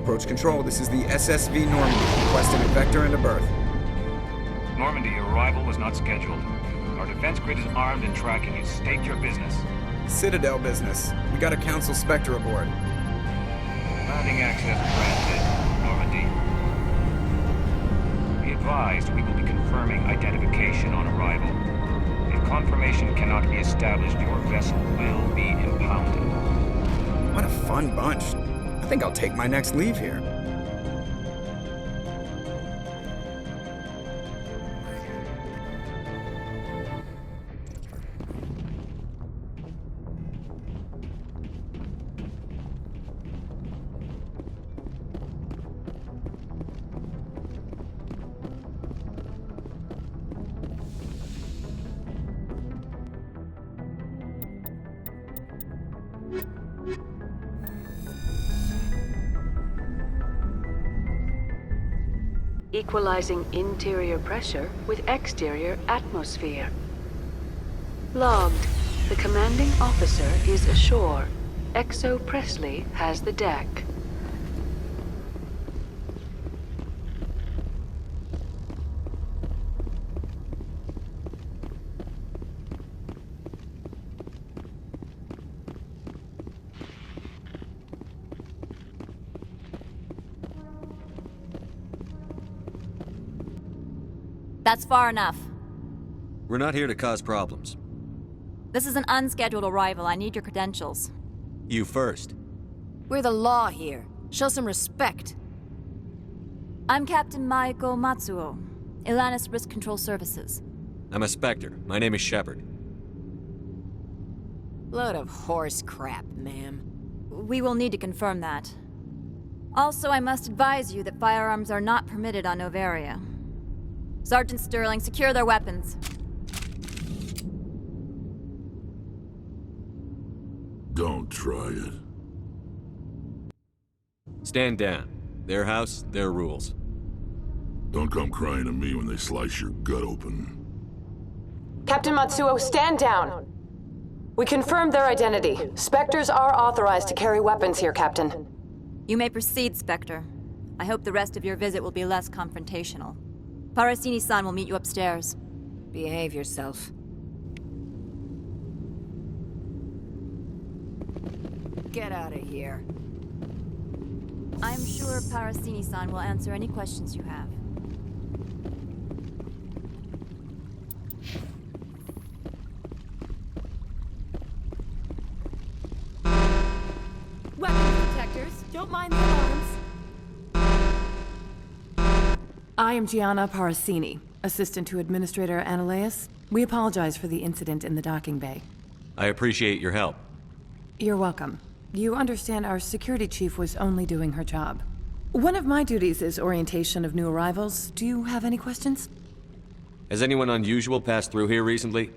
Approach control, this is the SSV Normandy, requesting a vector and a berth. Normandy, your arrival was not scheduled. Our defense grid is armed and tracking you. State your business. Citadel business. We got a Council Spectre aboard. Landing access granted, Normandy. Be advised, we will be confirming identification on arrival. If confirmation cannot be established, your vessel will be impounded. What a fun bunch. I think I'll take my next leave here. Equalizing interior pressure with exterior atmosphere. Logged. The commanding officer is ashore. Exo Presley has the deck. That's far enough. We're not here to cause problems. This is an unscheduled arrival. I need your credentials. You first. We're the law here. Show some respect. I'm Captain Maiko Matsuo, Ilanis Risk Control Services. I'm a Spectre. My name is Shepard. Load of horse crap, ma'am. We will need to confirm that. Also, I must advise you that firearms are not permitted on Novaria. Sergeant Sterling, secure their weapons. Don't try it. Stand down. Their house, their rules. Don't come crying to me when they slice your gut open. Captain Matsuo, stand down! We confirmed their identity. Spectres are authorized to carry weapons here, Captain. You may proceed, Spectre. I hope the rest of your visit will be less confrontational. Parasini-san will meet you upstairs. Behave yourself. Get out of here. I'm sure Parasini-san will answer any questions you have. Weapons detectors. Don't mind the alarms. I am Gianna Parasini, assistant to Administrator Ananias. We apologize for the incident in the docking bay. I appreciate your help. You're welcome. You understand our security chief was only doing her job. One of my duties is orientation of new arrivals. Do you have any questions? Has anyone unusual passed through here recently?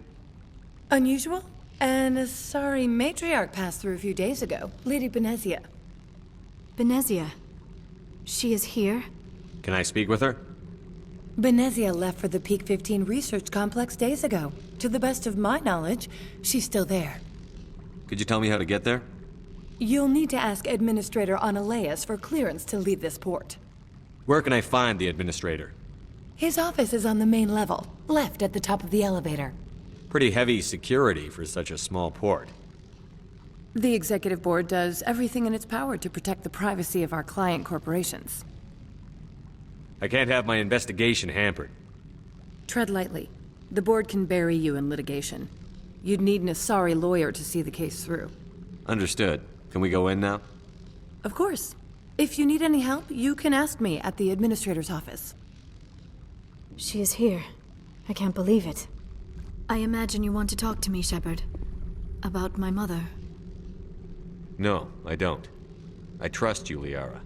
Unusual? And a sorry matriarch passed through a few days ago. Lady Benezia. Benezia? She is here? Can I speak with her? Benezia left for the Peak 15 research complex days ago. To the best of my knowledge, she's still there. Could you tell me how to get there? You'll need to ask Administrator Ananias for clearance to leave this port. Where can I find the Administrator? His office is on the main level, left at the top of the elevator. Pretty heavy security for such a small port. The Executive Board does everything in its power to protect the privacy of our client corporations. I can't have my investigation hampered. Tread lightly. The Board can bury you in litigation. You'd need an Asari lawyer to see the case through. Understood. Can we go in now? Of course. If you need any help, you can ask me at the Administrator's office. She is here. I can't believe it. I imagine you want to talk to me, Shepard. About my mother. No, I don't. I trust you, Liara.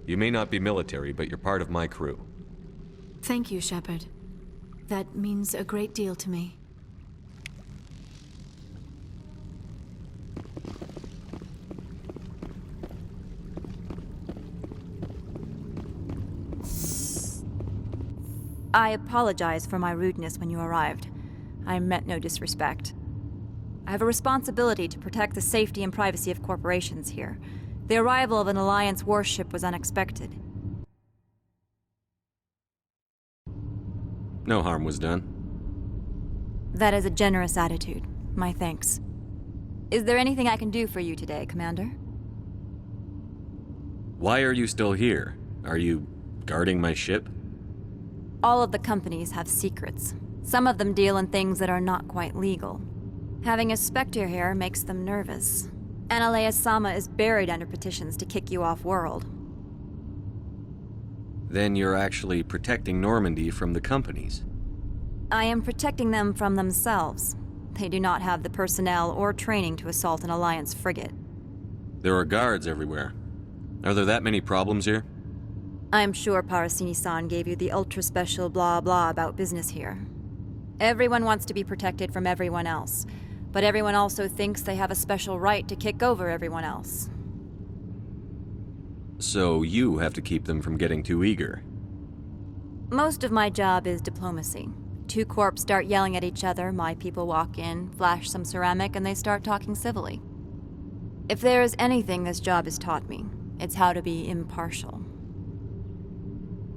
You may not be military, but you're part of my crew. Thank you, Shepard. That means a great deal to me. I apologize for my rudeness when you arrived. I meant no disrespect. I have a responsibility to protect the safety and privacy of corporations here. The arrival of an Alliance warship was unexpected. No harm was done. That is a generous attitude. My thanks. Is there anything I can do for you today, Commander? Why are you still here? Are you guarding my ship? All of the companies have secrets. Some of them deal in things that are not quite legal. Having a Spectre here makes them nervous. Analea-sama is buried under petitions to kick you off-world. Then you're actually protecting Normandy from the companies. I am protecting them from themselves. They do not have the personnel or training to assault an Alliance frigate. There are guards everywhere. Are there that many problems here? I am sure Parasini-san gave you the ultra-special blah-blah about business here. Everyone wants to be protected from everyone else, but everyone also thinks they have a special right to kick over everyone else. So you have to keep them from getting too eager. Most of my job is diplomacy. Two corps start yelling at each other, my people walk in, flash some ceramic, and they start talking civilly. If there is anything this job has taught me, it's how to be impartial.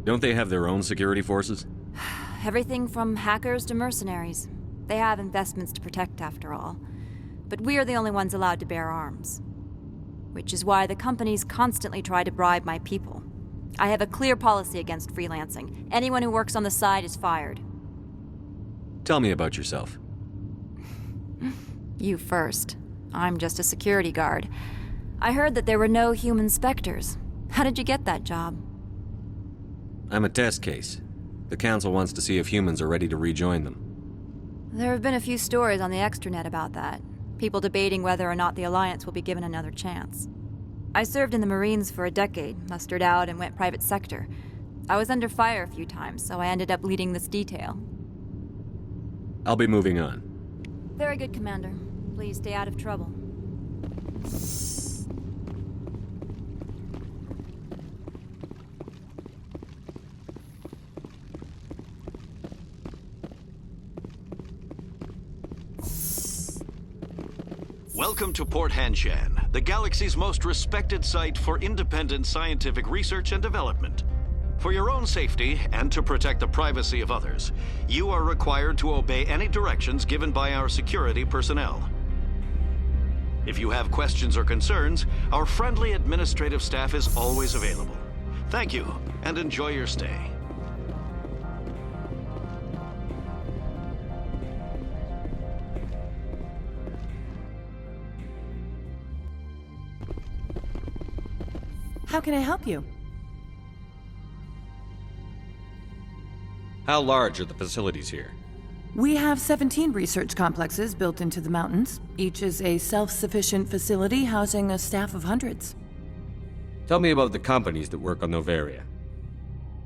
Don't they have their own security forces? Everything from hackers to mercenaries. They have investments to protect, after all. But we are the only ones allowed to bear arms. Which is why the companies constantly try to bribe my people. I have a clear policy against freelancing. Anyone who works on the side is fired. Tell me about yourself. You first. I'm just a security guard. I heard that there were no human Spectres. How did you get that job? I'm a test case. The Council wants to see if humans are ready to rejoin them. There have been a few stories on the extranet about that. People debating whether or not the Alliance will be given another chance. I served in the Marines for a decade, mustered out, and went private sector. I was under fire a few times, so I ended up leading this detail. I'll be moving on. Very good, Commander. Please stay out of trouble. Welcome to Port Hanshan, the galaxy's most respected site for independent scientific research and development. For your own safety and to protect the privacy of others, you are required to obey any directions given by our security personnel. If you have questions or concerns, our friendly administrative staff is always available. Thank you, and enjoy your stay. How can I help you? How large are the facilities here? We have 17 research complexes built into the mountains. Each is a self-sufficient facility housing a staff of hundreds. Tell me about the companies that work on Noveria.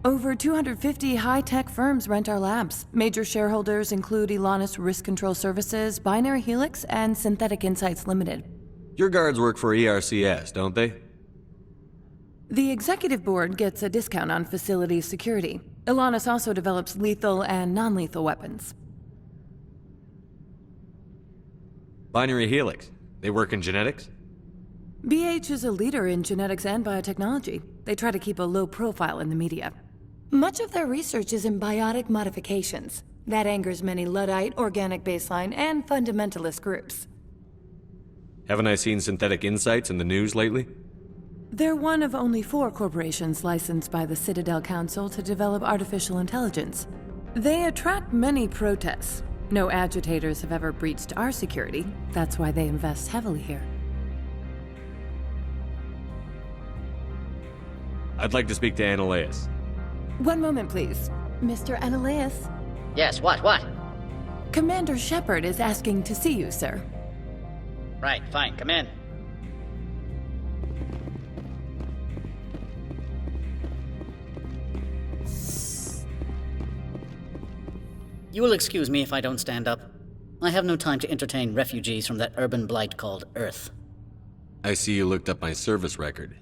Over 250 high-tech firms rent our labs. Major shareholders include Elanus Risk Control Services, Binary Helix, and Synthetic Insights Limited. Your guards work for ERCS, don't they? The executive board gets a discount on facility security. Elanus also develops lethal and non-lethal weapons. Binary Helix. They work in genetics? BH is a leader in genetics and biotechnology. They try to keep a low profile in the media. Much of their research is in biotic modifications. That angers many Luddite, organic baseline, and fundamentalist groups. Haven't I seen Synthetic Insights in the news lately? They're one of only 4 corporations licensed by the Citadel Council to develop artificial intelligence. They attract many protests. No agitators have ever breached our security. That's why they invest heavily here. I'd like to speak to Annaleus. One moment, please. Mr. Annaleus? Yes, what? Commander Shepard is asking to see you, sir. Right, fine, come in. You will excuse me if I don't stand up. I have no time to entertain refugees from that urban blight called Earth. I see you looked up my service record.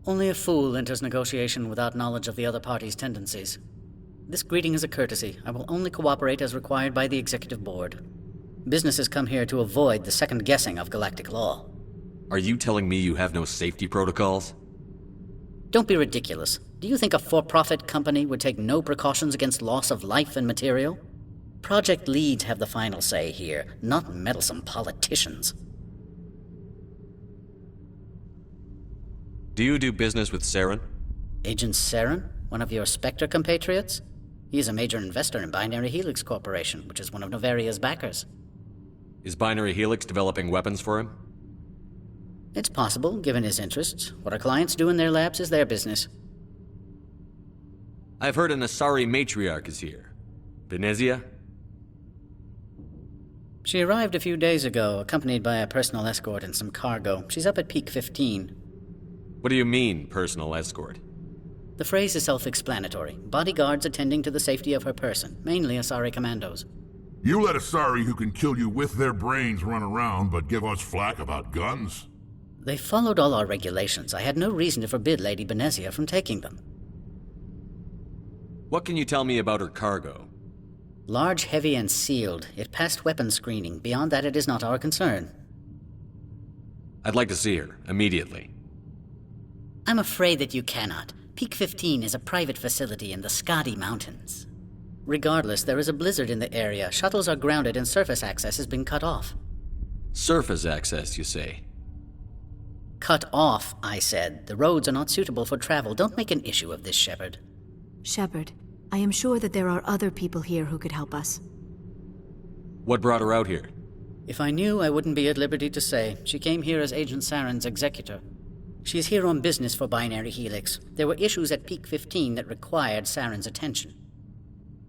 Only a fool enters negotiation without knowledge of the other party's tendencies. This greeting is a courtesy. I will only cooperate as required by the Executive Board. Businesses come here to avoid the second guessing of galactic law. Are you telling me you have no safety protocols? Don't be ridiculous. Do you think a for-profit company would take no precautions against loss of life and material? Project leads have the final say here, not meddlesome politicians. Do you do business with Saren? Agent Saren? One of your Spectre compatriots? He is a major investor in Binary Helix Corporation, which is one of Novaria's backers. Is Binary Helix developing weapons for him? It's possible, given his interests. What our clients do in their labs is their business. I've heard an Asari matriarch is here. Benezia? She arrived a few days ago, accompanied by a personal escort and some cargo. She's up at Peak 15. What do you mean, personal escort? The phrase is self-explanatory. Bodyguards attending to the safety of her person, mainly Asari commandos. You let Asari who can kill you with their brains run around, but give us flack about guns? They followed all our regulations. I had no reason to forbid Lady Benezia from taking them. What can you tell me about her cargo? Large, heavy, and sealed. It passed weapons screening. Beyond that, it is not our concern. I'd like to see her, immediately. I'm afraid that you cannot. Peak 15 is a private facility in the Skadi Mountains. Regardless, there is a blizzard in the area. Shuttles are grounded and surface access has been cut off. Surface access, you say? Cut off, I said. The roads are not suitable for travel. Don't make an issue of this, Shepard. Shepard, I am sure that there are other people here who could help us. What brought her out here? If I knew, I wouldn't be at liberty to say. She came here as Agent Saren's executor. She is here on business for Binary Helix. There were issues at Peak 15 that required Saren's attention.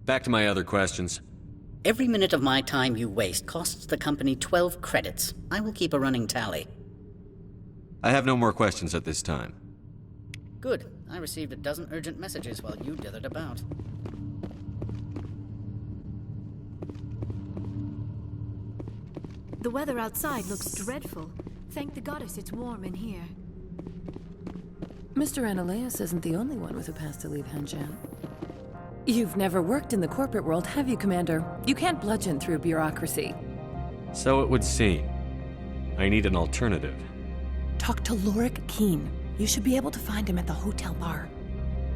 Back to my other questions. Every minute of my time you waste costs the company 12 credits. I will keep a running tally. I have no more questions at this time. Good. I received a dozen urgent messages while you dithered about. The weather outside looks dreadful. Thank the goddess it's warm in here. Mr. Ananias isn't the only one with a pass to leave Hanshan. You've never worked in the corporate world, have you, Commander? You can't bludgeon through bureaucracy. So it would seem. I need an alternative. Talk to Lorik Keen. You should be able to find him at the hotel bar.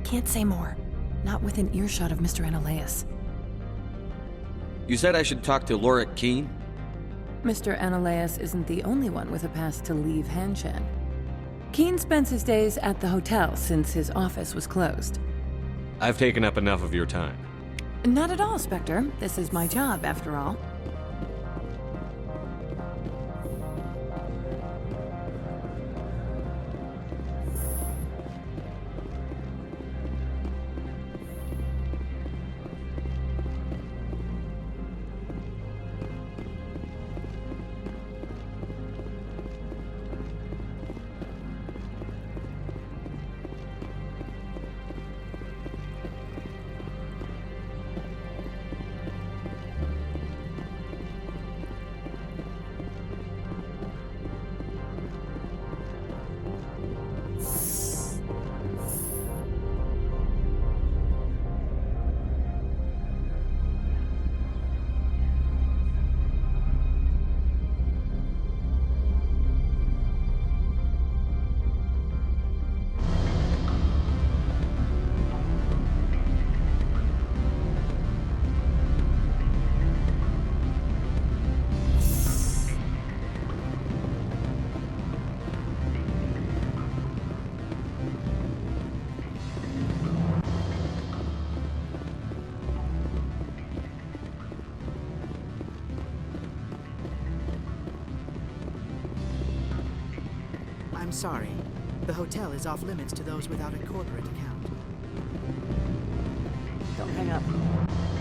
Can't say more. Not within earshot of Mr. Ananias. You said I should talk to Lorik Keen? Mr. Ananias isn't the only one with a pass to leave Hanshan. Keen spends his days at the hotel since his office was closed. I've taken up enough of your time. Not at all, Spectre. This is my job, after all. I'm sorry. The hotel is off limits to those without a corporate account. Don't hang up.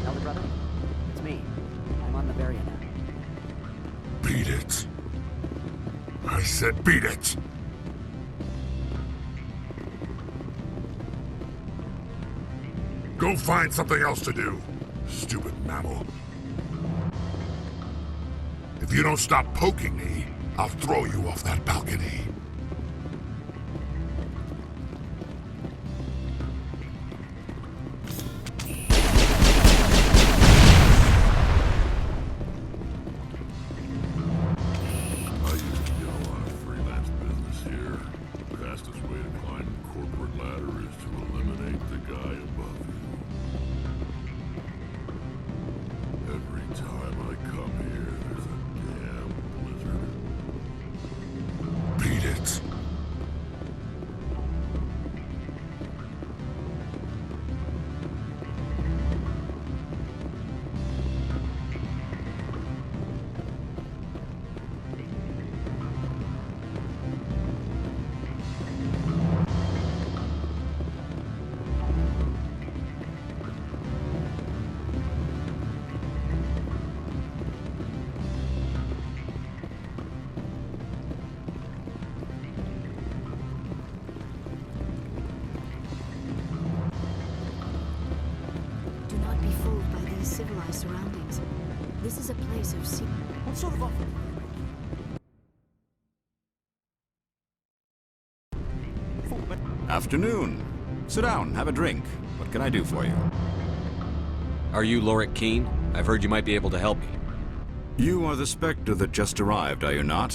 Elder brother? It's me. I'm on Bavaria now. Beat it. I said beat it! Go find something else to do, stupid mammal. If you don't stop poking me, I'll throw you off that balcony. I used to get a lot of freelance fastest way to climb the corporate ladder is to eliminate the guy above you. Every time I come here, there's a damn blizzard. Beat it! Do not be fooled by these civilized surroundings. This is a place of secret. What sort of offer? Afternoon. Sit down, have a drink. What can I do for you? Are you Lorik Keene? I've heard you might be able to help me. You are the Spectre that just arrived, are you not?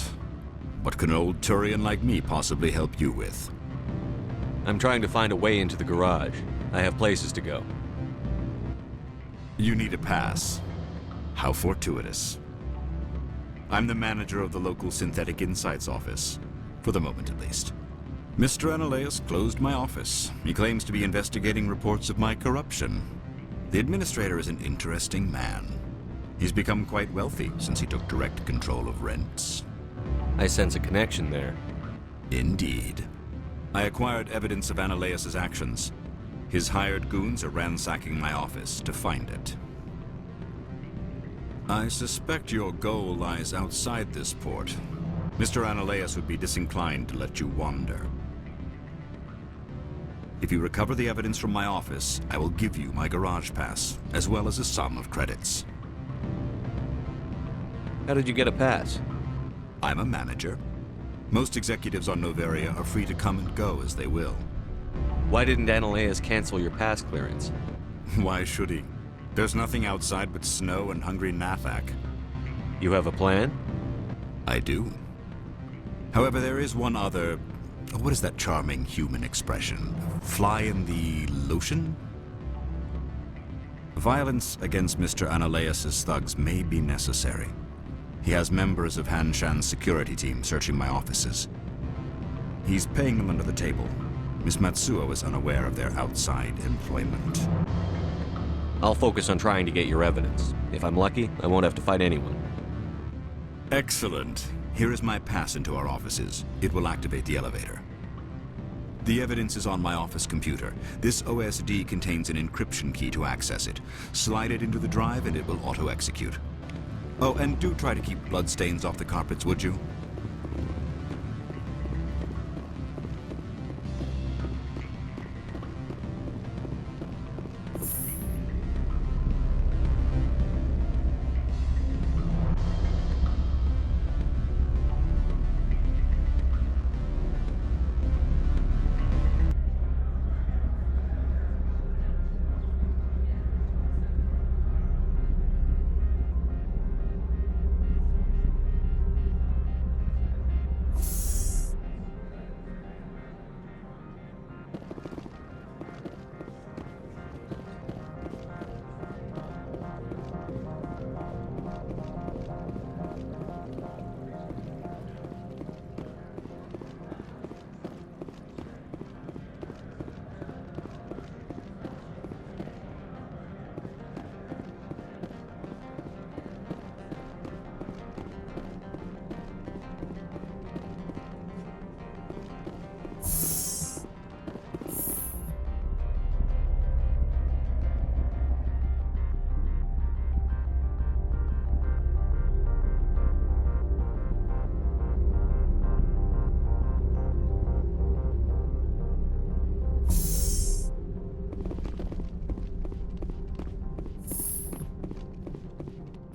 What can an old Turian like me possibly help you with? I'm trying to find a way into the garage. I have places to go. You need a pass. How fortuitous. I'm the manager of the local Synthetic Insights office. For the moment, at least. Mr. Ananias closed my office. He claims to be investigating reports of my corruption. The administrator is an interesting man. He's become quite wealthy since he took direct control of rents. I sense a connection there. Indeed. I acquired evidence of Ananias' actions. His hired goons are ransacking my office to find it. I suspect your goal lies outside this port. Mr. Ananias would be disinclined to let you wander. If you recover the evidence from my office, I will give you my garage pass, as well as a sum of credits. How did you get a pass? I'm a manager. Most executives on Noveria are free to come and go as they will. Why didn't Ananias cancel your pass clearance? Why should he? There's nothing outside but snow and hungry Nathak. You have a plan? I do. However, there is one other... What is that charming human expression? Fly in the lotion? Violence against Mr. Ananias' thugs may be necessary. He has members of Han Shan's security team searching my offices. He's paying them under the table. Miss Matsuo is unaware of their outside employment. I'll focus on trying to get your evidence. If I'm lucky, I won't have to fight anyone. Excellent. Here is my pass into our offices. It will activate the elevator. The evidence is on my office computer. This OSD contains an encryption key to access it. Slide it into the drive and it will auto-execute. Oh, and do try to keep bloodstains off the carpets, would you?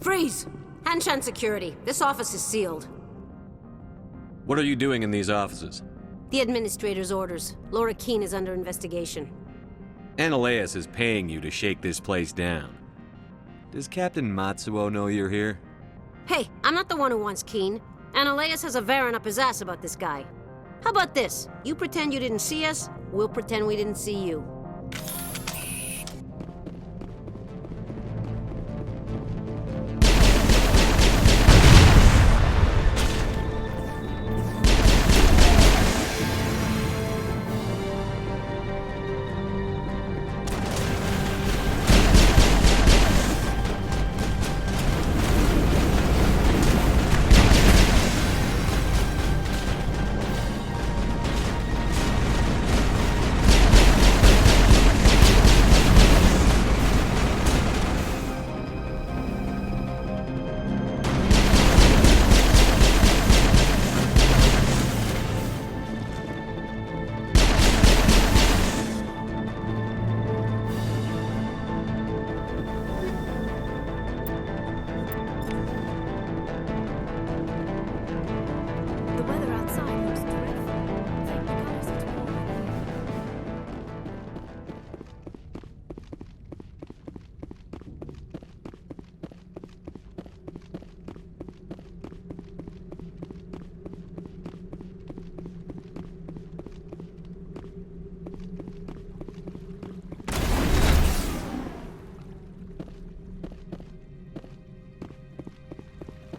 Freeze! Han Shan Security. This office is sealed. What are you doing in these offices? The administrator's orders. Lorik Keene is under investigation. Ananias is paying you to shake this place down. Does Captain Matsuo know you're here? Hey, I'm not the one who wants Keene. Ananias has a Varen up his ass about this guy. How about this? You pretend you didn't see us, we'll pretend we didn't see you.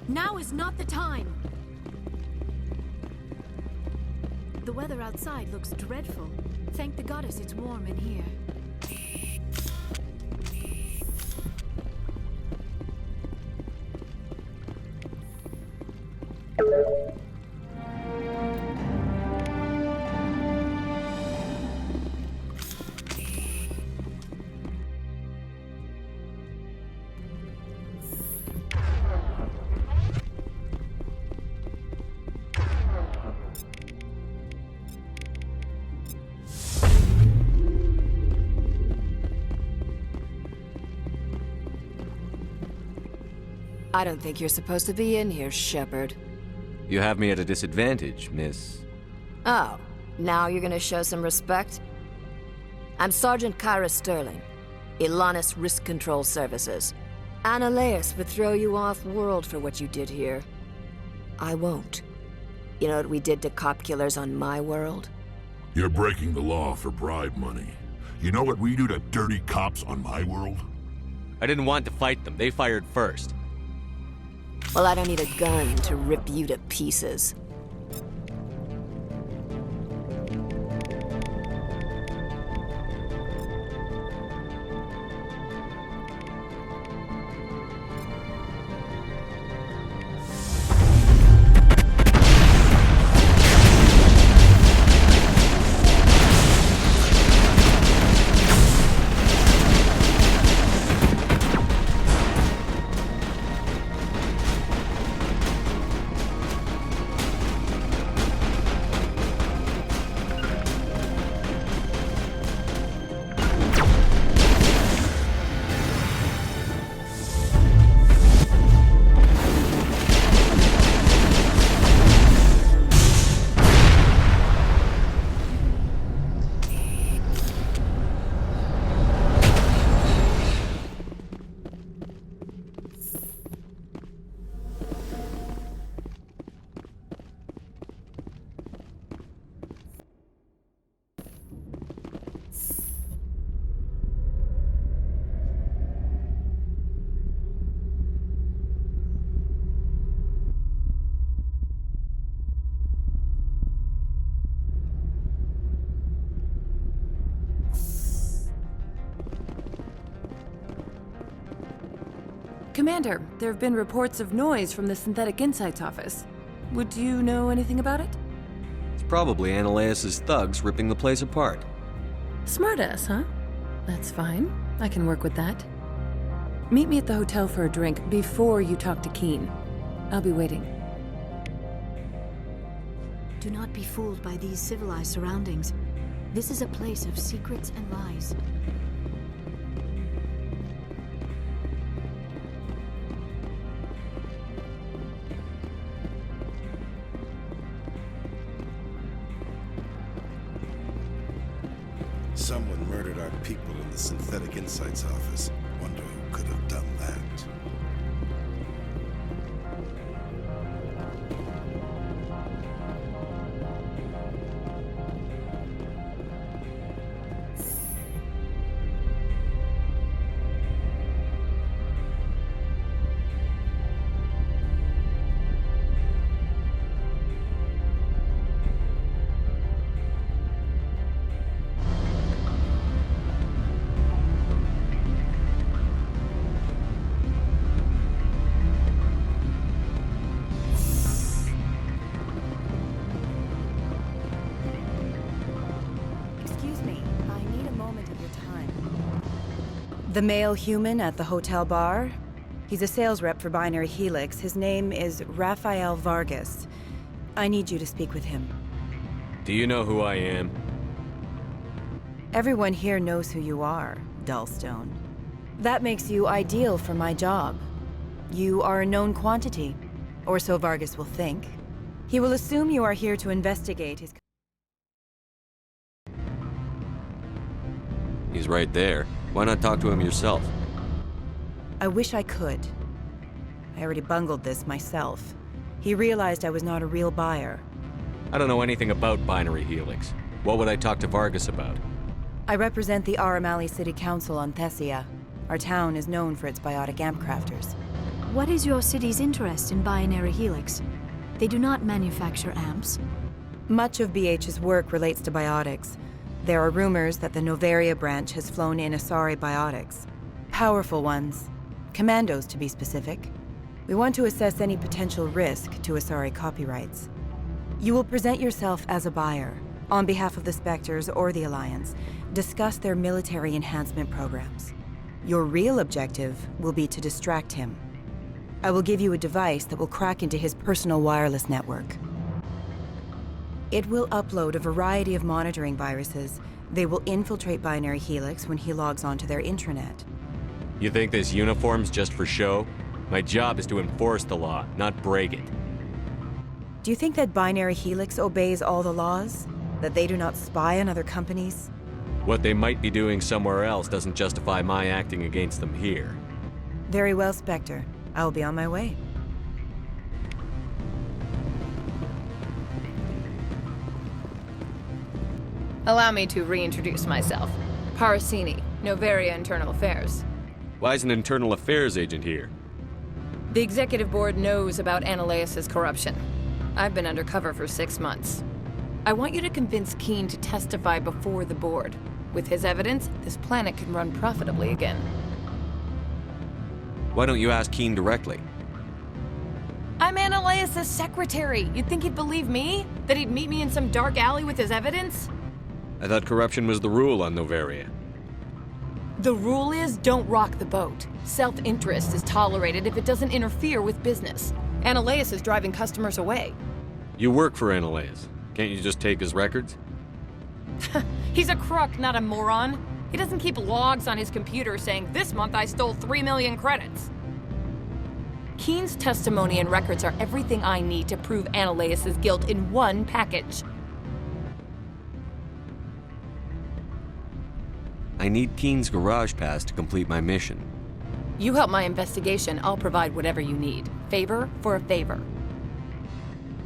Now is not the time! The weather outside looks dreadful. Thank the goddess it's warm in here. I don't think you're supposed to be in here, Shepard. You have me at a disadvantage, miss. Oh, now you're gonna show some respect? I'm Sergeant Kyra Sterling, Ilanis Risk Control Services. Annaleus would throw you off-world for what you did here. I won't. You know what we did to cop killers on my world? You're breaking the law for bribe money. You know what we do to dirty cops on my world? I didn't want to fight them. They fired first. Well, I don't need a gun to rip you to pieces. Commander, there have been reports of noise from the Synthetic Insights office. Would you know anything about it? It's probably Annaleus' thugs ripping the place apart. Smartass, huh? That's fine. I can work with that. Meet me at the hotel for a drink before you talk to Keen. I'll be waiting. Do not be fooled by these civilized surroundings. This is a place of secrets and lies. Someone murdered our people in the Synthetic Insights office. Wonder who could have done that. The male human at the hotel bar? He's a sales rep for Binary Helix. His name is Rafael Vargas. I need you to speak with him. Do you know who I am? Everyone here knows who you are, Dullstone. That makes you ideal for my job. You are a known quantity, or so Vargas will think. He will assume you are here to investigate his... He's right there. Why not talk to him yourself? I wish I could. I already bungled this myself. He realized I was not a real buyer. I don't know anything about Binary Helix. What would I talk to Vargas about? I represent the Aramali City Council on Thessia. Our town is known for its biotic amp crafters. What is your city's interest in Binary Helix? They do not manufacture amps. Much of BH's work relates to biotics. There are rumors that the Novaria branch has flown in Asari biotics. Powerful ones. Commandos, to be specific. We want to assess any potential risk to Asari copyrights. You will present yourself as a buyer, on behalf of the Spectres or the Alliance, discuss their military enhancement programs. Your real objective will be to distract him. I will give you a device that will crack into his personal wireless network. It will upload a variety of monitoring viruses. They will infiltrate Binary Helix when he logs onto their intranet. You think this uniform's just for show? My job is to enforce the law, not break it. Do you think that Binary Helix obeys all the laws? That they do not spy on other companies? What they might be doing somewhere else doesn't justify my acting against them here. Very well, Spectre. I will be on my way. Allow me to reintroduce myself. Parasini, Novaria Internal Affairs. Why is an internal affairs agent here? The executive board knows about Ananias' corruption. I've been undercover for 6 months. I want you to convince Keen to testify before the board. With his evidence, this planet can run profitably again. Why don't you ask Keen directly? I'm Ananias' secretary. You'd think he'd believe me? That he'd meet me in some dark alley with his evidence? I thought corruption was the rule on Novaria. The rule is don't rock the boat. Self-interest is tolerated if it doesn't interfere with business. Ananias is driving customers away. You work for Ananias. Can't you just take his records? He's a crook, not a moron. He doesn't keep logs on his computer saying, this month I stole 3 million credits. Keen's testimony and records are everything I need to prove Ananias' guilt in one package. I need Keen's garage pass to complete my mission. You help my investigation, I'll provide whatever you need. Favor for a favor.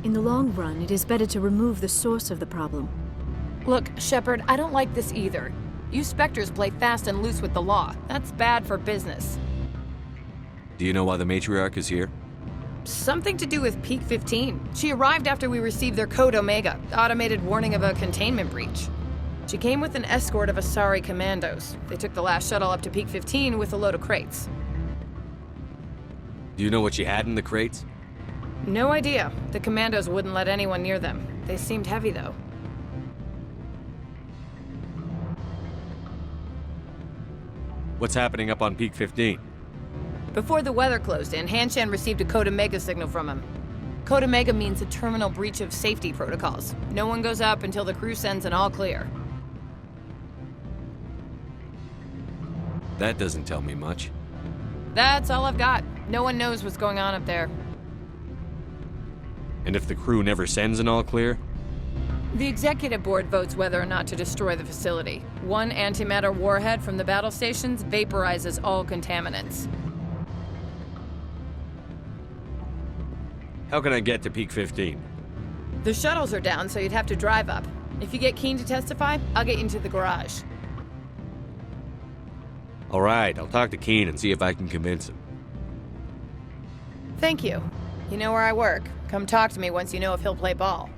In the long run, it is better to remove the source of the problem. Look, Shepard, I don't like this either. You Spectres play fast and loose with the law. That's bad for business. Do you know why the matriarch is here? Something to do with Peak 15. She arrived after we received their Code Omega, automated warning of a containment breach. She came with an escort of Asari commandos. They took the last shuttle up to Peak 15 with a load of crates. Do you know what she had in the crates? No idea. The commandos wouldn't let anyone near them. They seemed heavy, though. What's happening up on Peak 15? Before the weather closed in, Hanshan received a Code Omega signal from him. Code Omega means a terminal breach of safety protocols. No one goes up until the crew sends an all clear. That doesn't tell me much. That's all I've got. No one knows what's going on up there. And if the crew never sends an all clear? The executive board votes whether or not to destroy the facility. One antimatter warhead from the battle stations vaporizes all contaminants. How can I get to Peak 15? The shuttles are down, so you'd have to drive up. If you get Keen to testify, I'll get you into the garage. All right, I'll talk to Keen and see if I can convince him. Thank you. You know where I work. Come talk to me once you know if he'll play ball.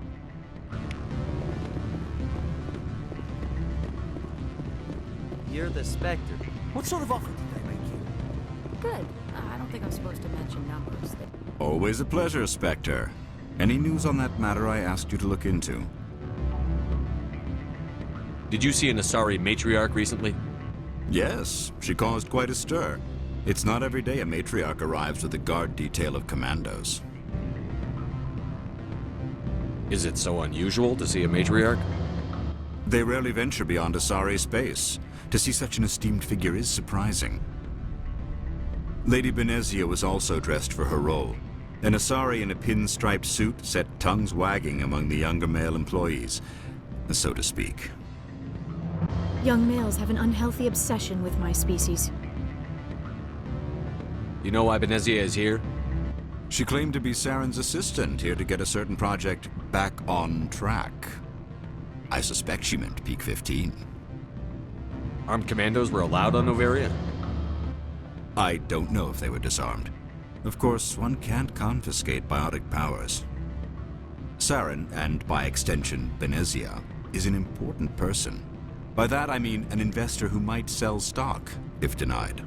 You're the Spectre. What sort of offer did they make you? Good. I don't think I'm supposed to mention numbers. Always a pleasure, Spectre. Any news on that matter I asked you to look into? Did you see an Asari matriarch recently? Yes, she caused quite a stir. It's not every day a matriarch arrives with a guard detail of commandos. Is it so unusual to see a matriarch? They rarely venture beyond Asari space. To see such an esteemed figure is surprising. Lady Benezia was also dressed for her role. An Asari in a pinstriped suit set tongues wagging among the younger male employees, so to speak. Young males have an unhealthy obsession with my species. You know why Benezia is here? She claimed to be Saren's assistant, here to get a certain project back on track. I suspect she meant Peak 15. Armed commandos were allowed on Noveria? I don't know if they were disarmed. Of course, one can't confiscate biotic powers. Saren, and by extension Benezia, is an important person. By that I mean an investor who might sell stock, if denied.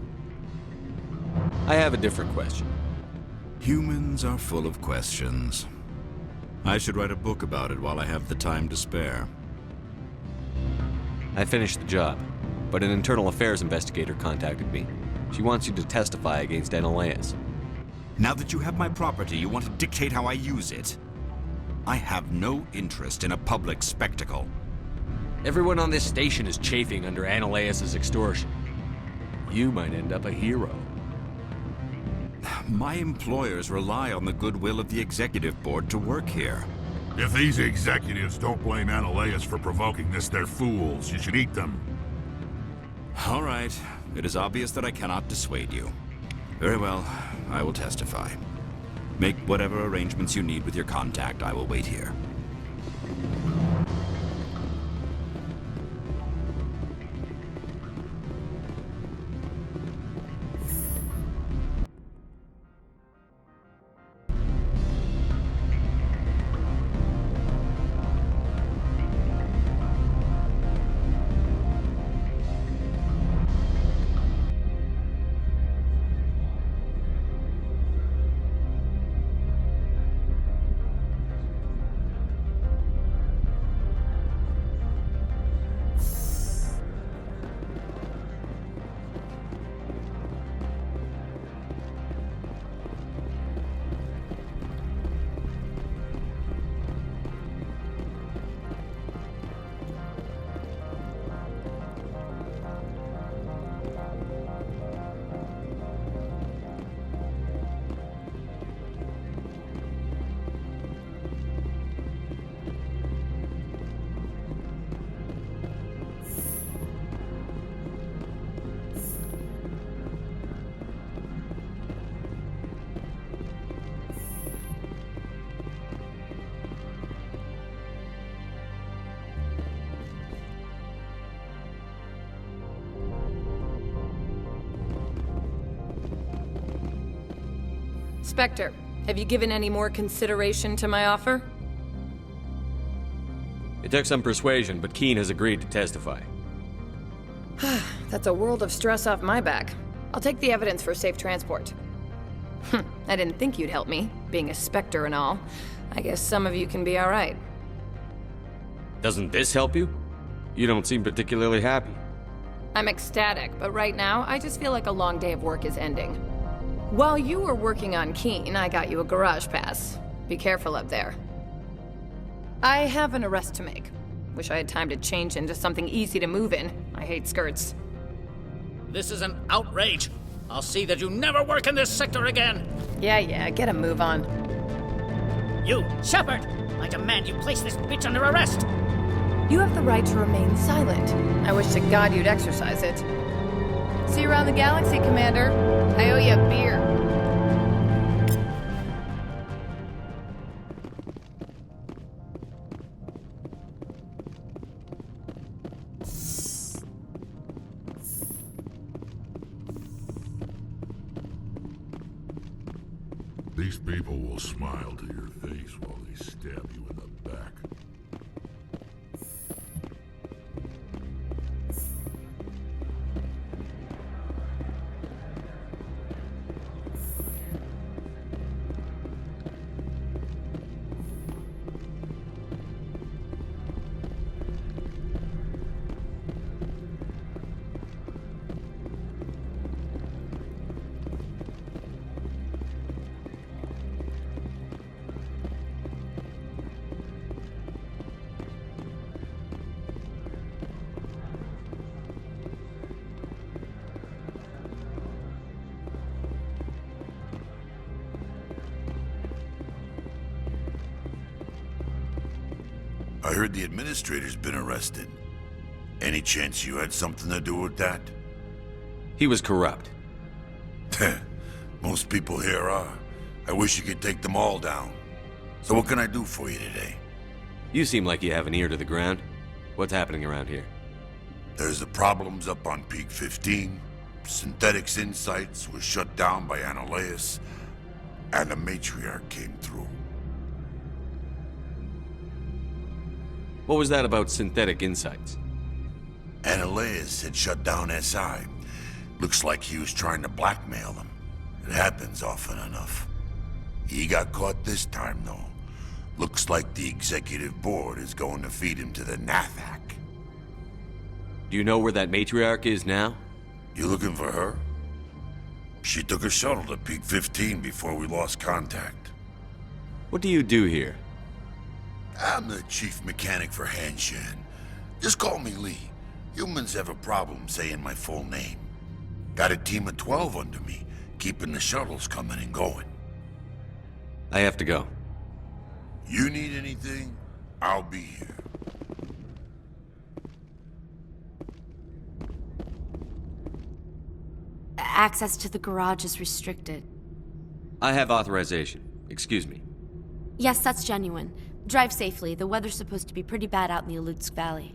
I have a different question. Humans are full of questions. I should write a book about it while I have the time to spare. I finished the job, but an internal affairs investigator contacted me. She wants you to testify against Analeus. Now that you have my property, you want to dictate how I use it? I have no interest in a public spectacle. Everyone on this station is chafing under Analeus' extortion. You might end up a hero. My employers rely on the goodwill of the executive board to work here. If these executives don't blame Analeus for provoking this, they're fools. You should eat them. All right. It is obvious that I cannot dissuade you. Very well. I will testify. Make whatever arrangements you need with your contact. I will wait here. Spectre, have you given any more consideration to my offer? It took some persuasion, but Keen has agreed to testify. That's a world of stress off my back. I'll take the evidence for safe transport. I didn't think you'd help me, being a Spectre and all. I guess some of you can be alright. Doesn't this help you? You don't seem particularly happy. I'm ecstatic, but right now, I just feel like a long day of work is ending. While you were working on Keen, I got you a garage pass. Be careful up there. I have an arrest to make. Wish I had time to change into something easy to move in. I hate skirts. This is an outrage. I'll see that you never work in this sector again. Yeah, get a move on. You, Shepard! I demand you place this bitch under arrest! You have the right to remain silent. I wish to God you'd exercise it. See you around the galaxy, Commander. I owe you a beer. These people will smile to your face while they stab you in the back. I heard the administrator's been arrested. Any chance you had something to do with that? He was corrupt. Most people here are. I wish you could take them all down. So what can I do for you today? You seem like you have an ear to the ground. What's happening around here? There's the problems up on Peak 15. Synthetics Insights was shut down by Analeus. And the matriarch came through. What was that about Synthetic Insights? Analeus had shut down SI. Looks like he was trying to blackmail them. It happens often enough. He got caught this time, though. Looks like the executive board is going to feed him to the Nathak. Do you know where that matriarch is now? You looking for her? She took a shuttle to Peak 15 before we lost contact. What do you do here? I'm the chief mechanic for Hanshan. Just call me Lee. Humans have a problem saying my full name. Got a team of 12 under me, keeping the shuttles coming and going. I have to go. You need anything? I'll be here. Access to the garage is restricted. I have authorization. Excuse me. Yes, that's genuine. Drive safely. The weather's supposed to be pretty bad out in the Alutsk Valley.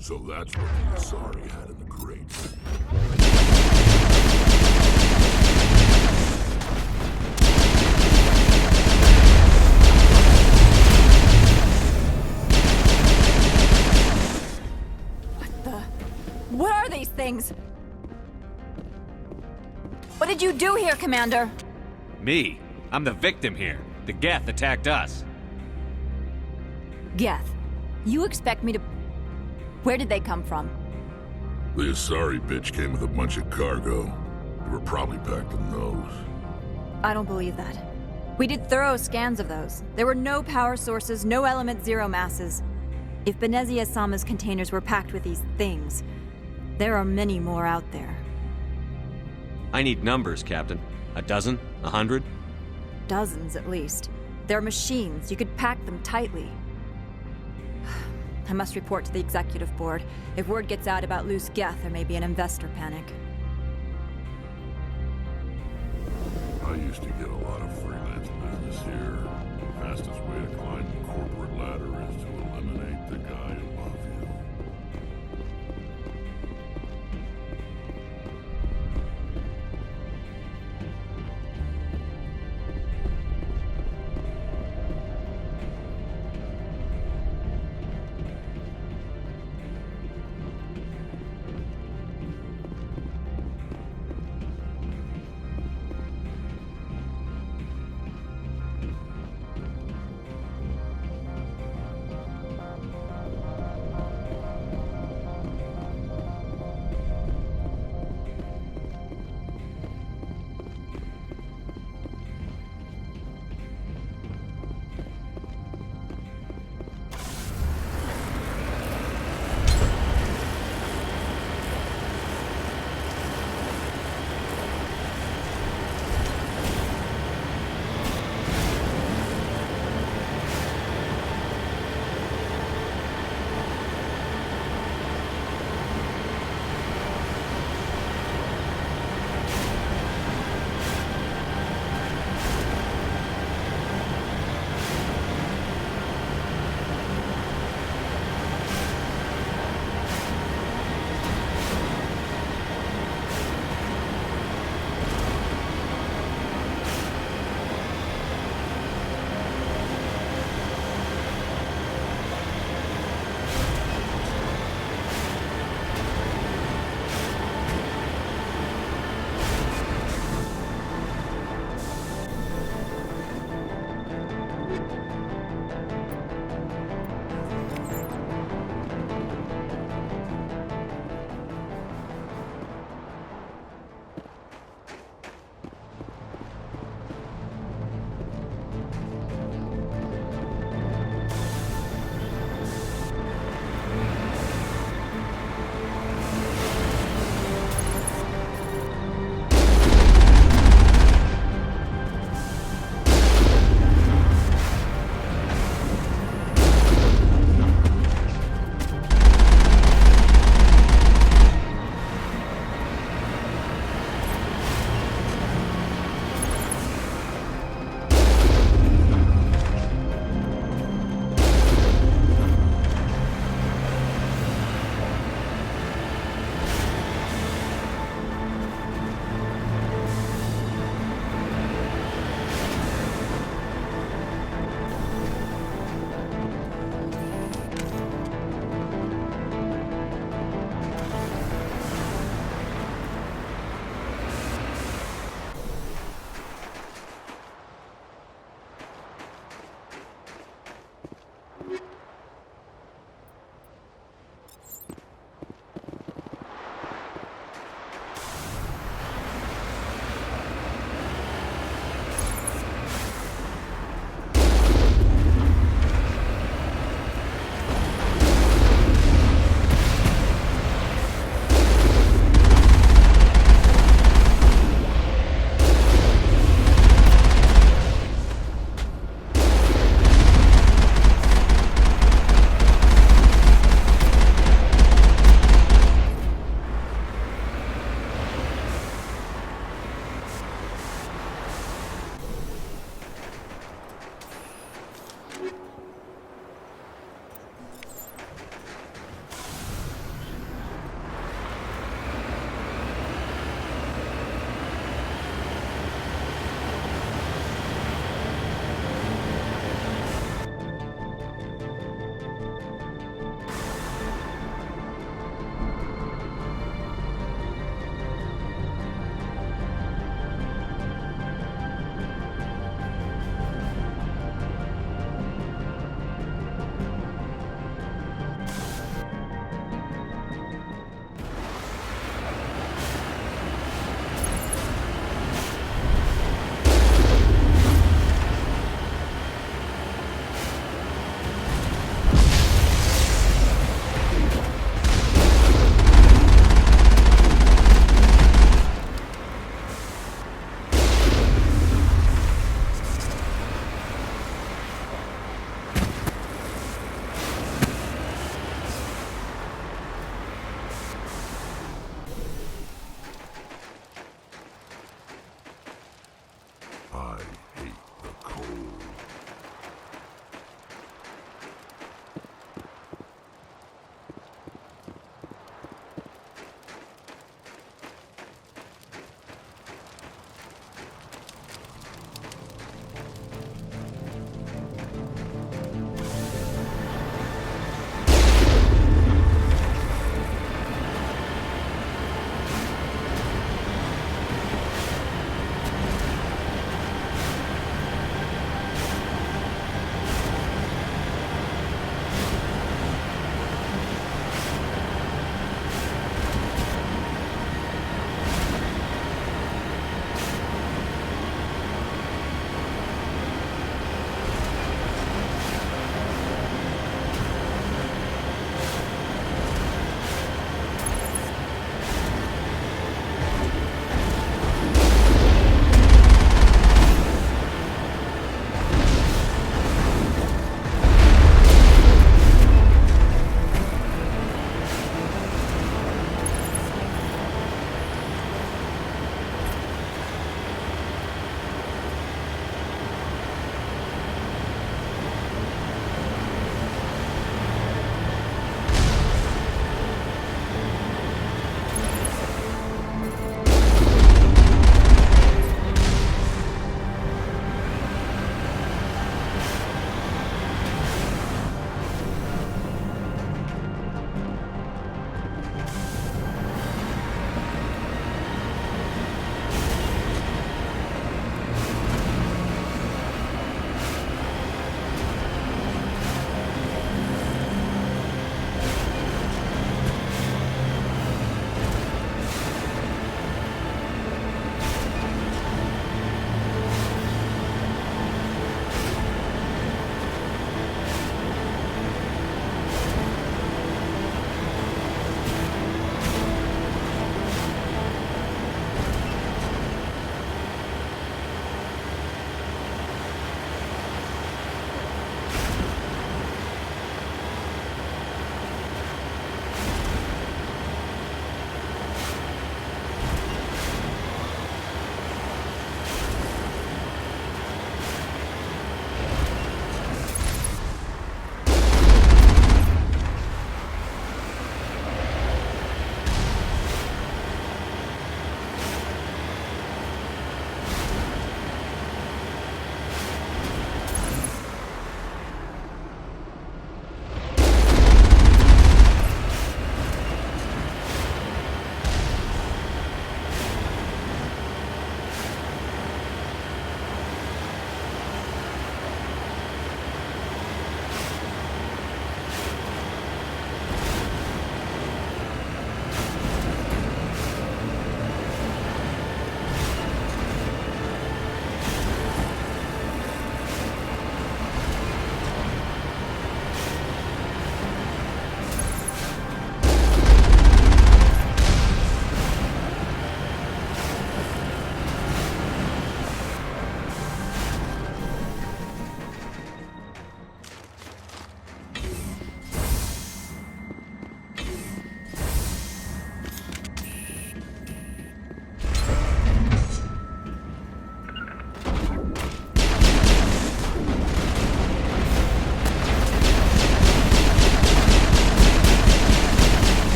So that's what the Asari had in the crates. What are these things? What did you do here, Commander? Me? I'm the victim here. The Geth attacked us. Geth, you expect me to... Where did they come from? The Asari bitch came with a bunch of cargo. They were probably packed in those. I don't believe that. We did thorough scans of those. There were no power sources, no element zero masses. If Benezia Sama's containers were packed with these things, there are many more out there. I need numbers, Captain. A dozen? 100? Dozens, at least. They're machines. You could pack them tightly. I must report to the executive board. If word gets out about loose Geth, there may be an investor panic. I used to get a lot of freelance business here. The fastest way to climb the corporate ladder is to eliminate the guy above you.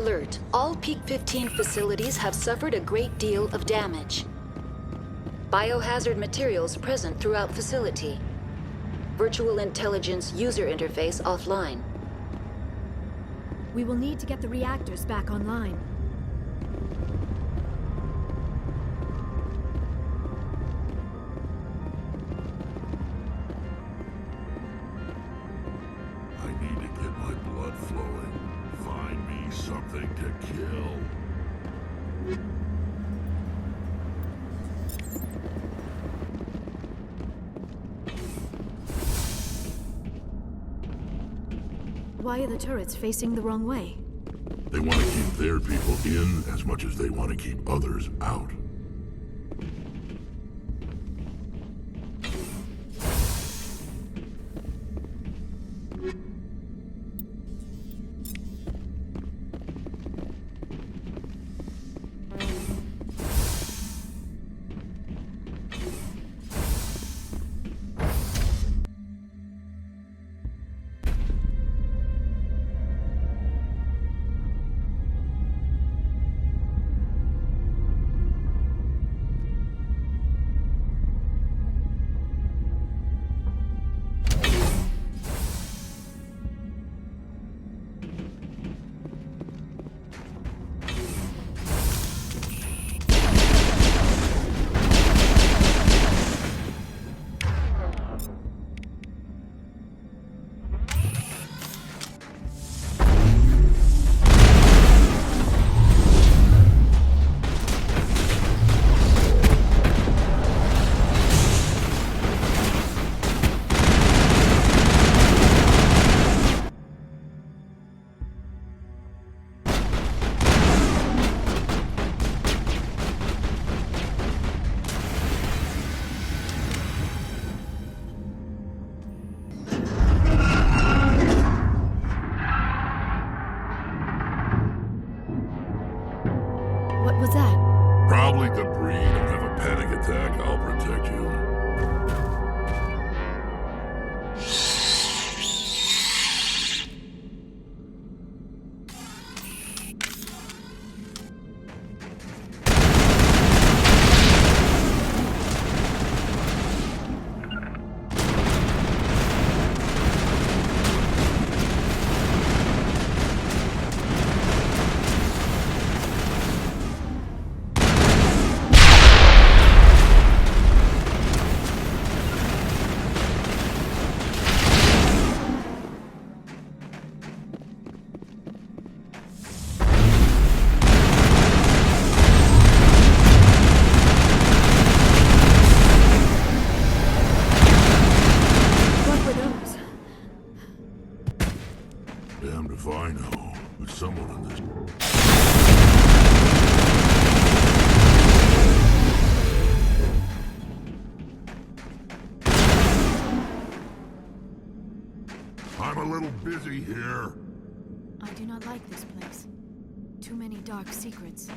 Alert. All Peak 15 facilities have suffered a great deal of damage. Biohazard materials present throughout facility. Virtual intelligence user interface offline. We will need to get the reactors back online. I need to get my blood flowing. Find me something to kill. Why are the turrets facing the wrong way? They want to keep their people in as much as they want to keep others out. What was that? Probably debris. Don't have a panic attack. I'll protect you. Damned if I know, but someone in this... I'm a little busy here. I do not like this place. Too many dark secrets.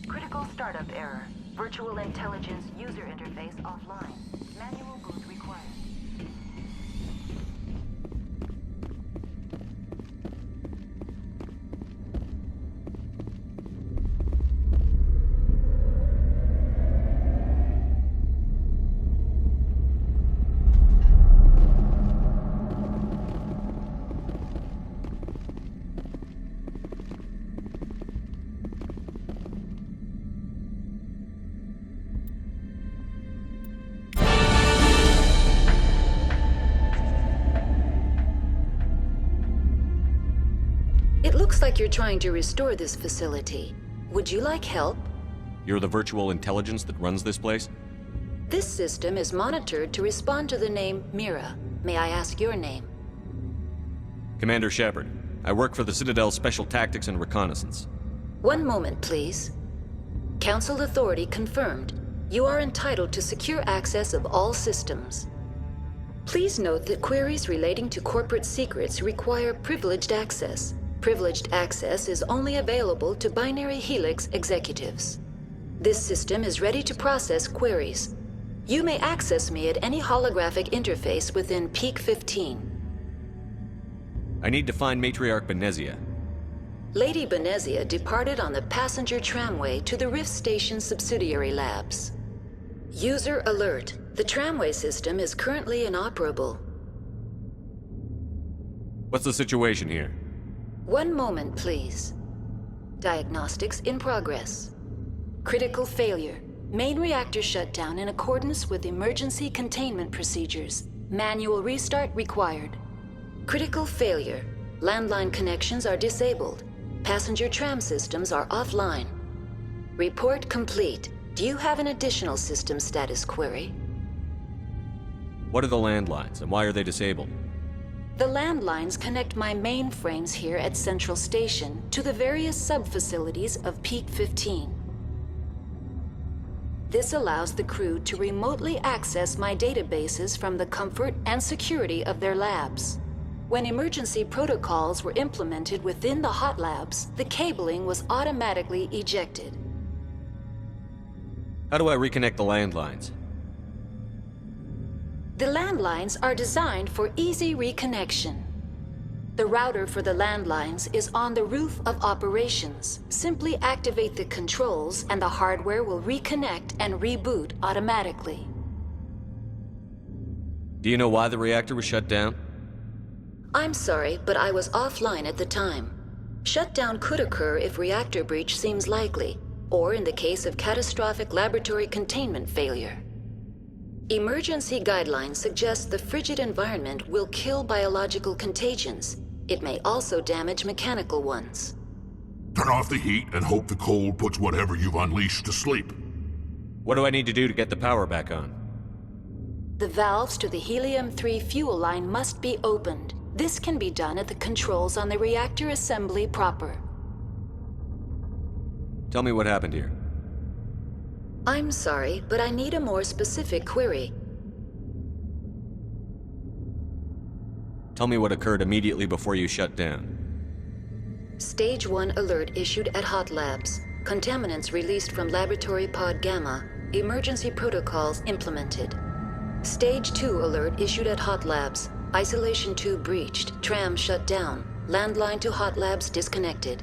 Critical startup error. Virtual intelligence user interface offline. Manual boot required. It looks like you're trying to restore this facility. Would you like help? You're the virtual intelligence that runs this place? This system is monitored to respond to the name Mira. May I ask your name? Commander Shepard. I work for the Citadel Special Tactics and Reconnaissance. One moment, please. Council authority confirmed. You are entitled to secure access of all systems. Please note that queries relating to corporate secrets require privileged access. Privileged access is only available to Binary Helix executives. This system is ready to process queries. You may access me at any holographic interface within Peak 15. I need to find Matriarch Benezia. Lady Benezia departed on the passenger tramway to the Rift Station subsidiary labs. User alert. The tramway system is currently inoperable. What's the situation here? One moment, please. Diagnostics in progress. Critical failure. Main reactor shutdown in accordance with emergency containment procedures. Manual restart required. Critical failure. Landline connections are disabled. Passenger tram systems are offline. Report complete. Do you have an additional system status query? What are the landlines, and why are they disabled? The landlines connect my mainframes here at Central Station to the various sub-facilities of Peak 15. This allows the crew to remotely access my databases from the comfort and security of their labs. When emergency protocols were implemented within the hot labs, the cabling was automatically ejected. How do I reconnect the landlines? The landlines are designed for easy reconnection. The router for the landlines is on the roof of operations. Simply activate the controls and the hardware will reconnect and reboot automatically. Do you know why the reactor was shut down? I'm sorry, but I was offline at the time. Shutdown could occur if reactor breach seems likely, or in the case of catastrophic laboratory containment failure. Emergency guidelines suggest the frigid environment will kill biological contagions. It may also damage mechanical ones. Turn off the heat and hope the cold puts whatever you've unleashed to sleep. What do I need to do to get the power back on? The valves to the helium-3 fuel line must be opened. This can be done at the controls on the reactor assembly proper. Tell me what happened here. I'm sorry, but I need a more specific query. Tell me what occurred immediately before you shut down. Stage 1 alert issued at Hot Labs. Contaminants released from Laboratory Pod Gamma. Emergency protocols implemented. Stage 2 alert issued at Hot Labs. Isolation tube breached. Tram shut down. Landline to Hot Labs disconnected.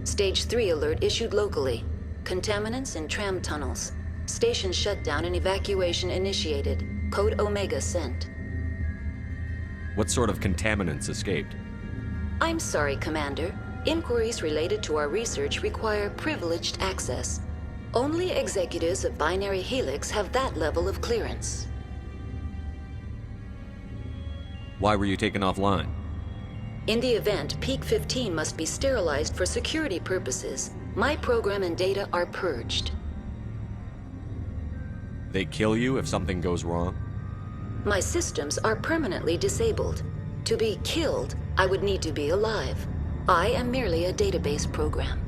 Stage 3 alert issued locally. Contaminants in tram tunnels. Station shutdown and evacuation initiated. Code Omega sent. What sort of contaminants escaped? I'm sorry, Commander. Inquiries related to our research require privileged access. Only executives of Binary Helix have that level of clearance. Why were you taken offline? In the event, Peak 15 must be sterilized for security purposes. My program and data are purged. They kill you if something goes wrong? My systems are permanently disabled. To be killed, I would need to be alive. I am merely a database program.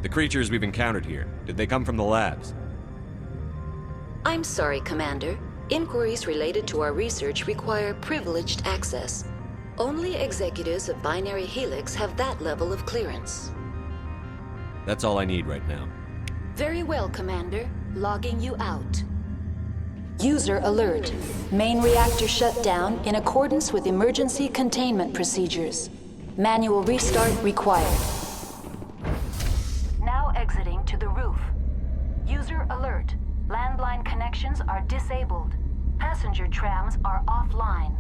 The creatures we've encountered here, did they come from the labs? I'm sorry, Commander. Inquiries related to our research require privileged access. Only executives of Binary Helix have that level of clearance. That's all I need right now. Very well, Commander. Logging you out. User alert. Main reactor shut down in accordance with emergency containment procedures. Manual restart required. Now exiting to the roof. User alert. Landline connections are disabled. Passenger trams are offline.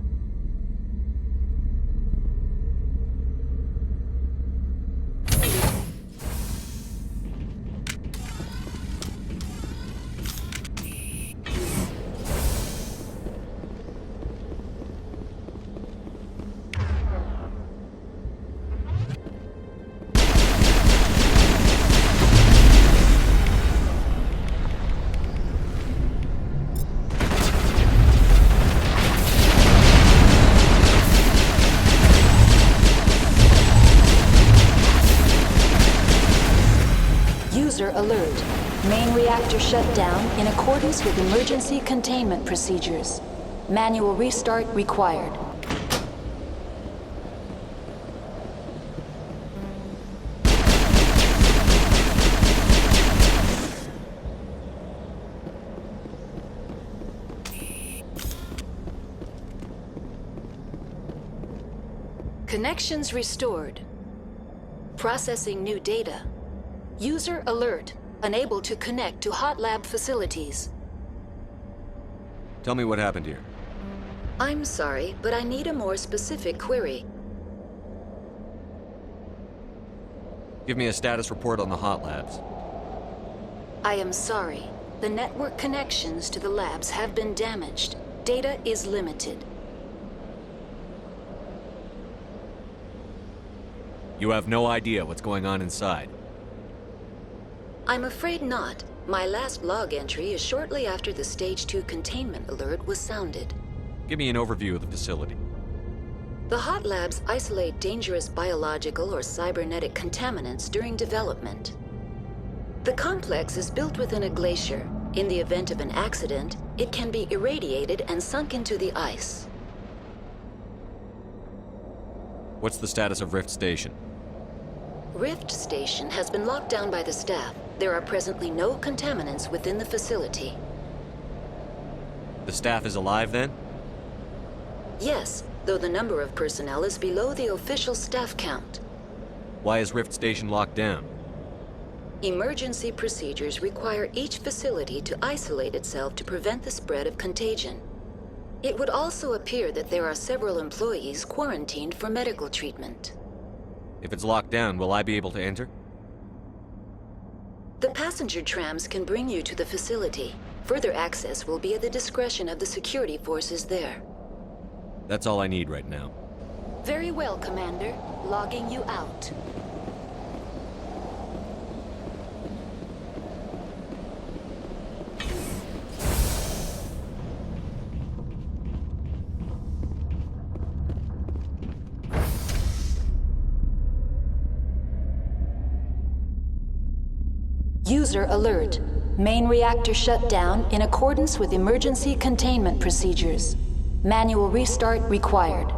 User alert. Main reactor shut down in accordance with emergency containment procedures. Manual restart required. Connections restored. Processing new data. User alert. Unable to connect to hot lab facilities. Tell me what happened here. I'm sorry, but I need a more specific query. Give me a status report on the hot labs. I am sorry. The network connections to the labs have been damaged. Data is limited. You have no idea what's going on inside. I'm afraid not. My last log entry is shortly after the Stage 2 containment alert was sounded. Give me an overview of the facility. The hot labs isolate dangerous biological or cybernetic contaminants during development. The complex is built within a glacier. In the event of an accident, it can be irradiated and sunk into the ice. What's the status of Rift Station? Rift Station has been locked down by the staff. There are presently no contaminants within the facility. The staff is alive then? Yes, though the number of personnel is below the official staff count. Why is Rift Station locked down? Emergency procedures require each facility to isolate itself to prevent the spread of contagion. It would also appear that there are several employees quarantined for medical treatment. If it's locked down, will I be able to enter? The passenger trams can bring you to the facility. Further access will be at the discretion of the security forces there. That's all I need right now. Very well, Commander. Logging you out. User alert. Main reactor shut down in accordance with emergency containment procedures. Manual restart required.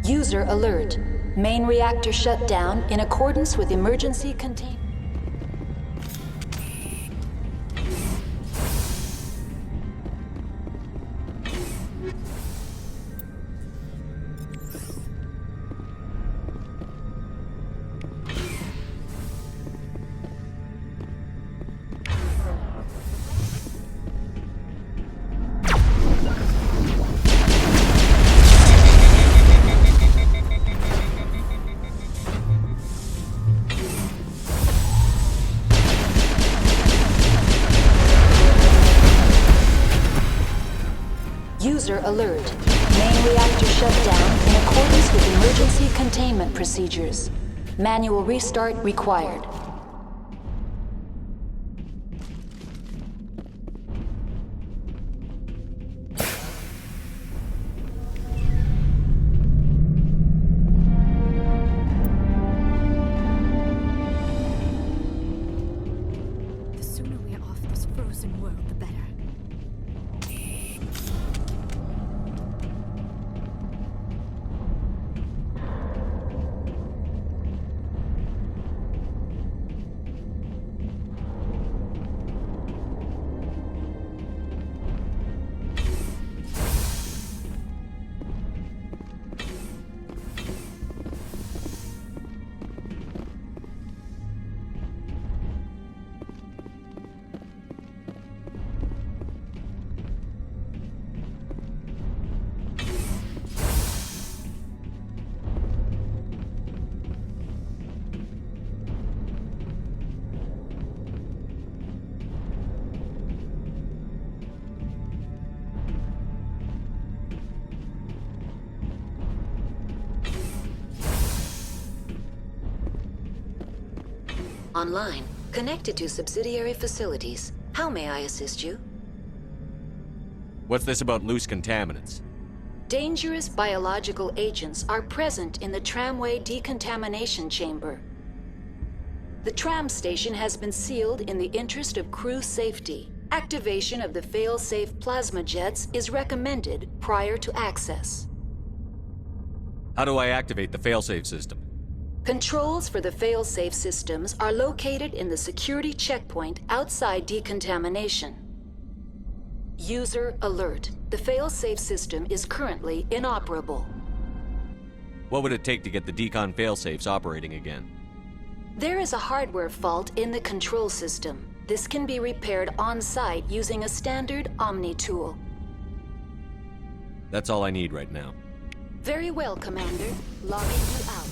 User alert. Main reactor shut down in accordance with emergency containment. alert. Main reactor shut down in accordance with emergency containment procedures. Manual restart required. The sooner we're off this frozen world, the better. Online, connected to subsidiary facilities. How may I assist you? What's this about loose contaminants? Dangerous biological agents are present in the tramway decontamination chamber. The tram station has been sealed in the interest of crew safety. Activation of the fail-safe plasma jets is recommended prior to access. How do I activate the failsafe system? Controls for the fail-safe systems are located in the security checkpoint outside decontamination. User alert. The fail-safe system is currently inoperable. What would it take to get the decon failsafes operating again? There is a hardware fault in the control system. This can be repaired on-site using a standard Omni tool. That's all I need right now. Very well, Commander. Logging you out.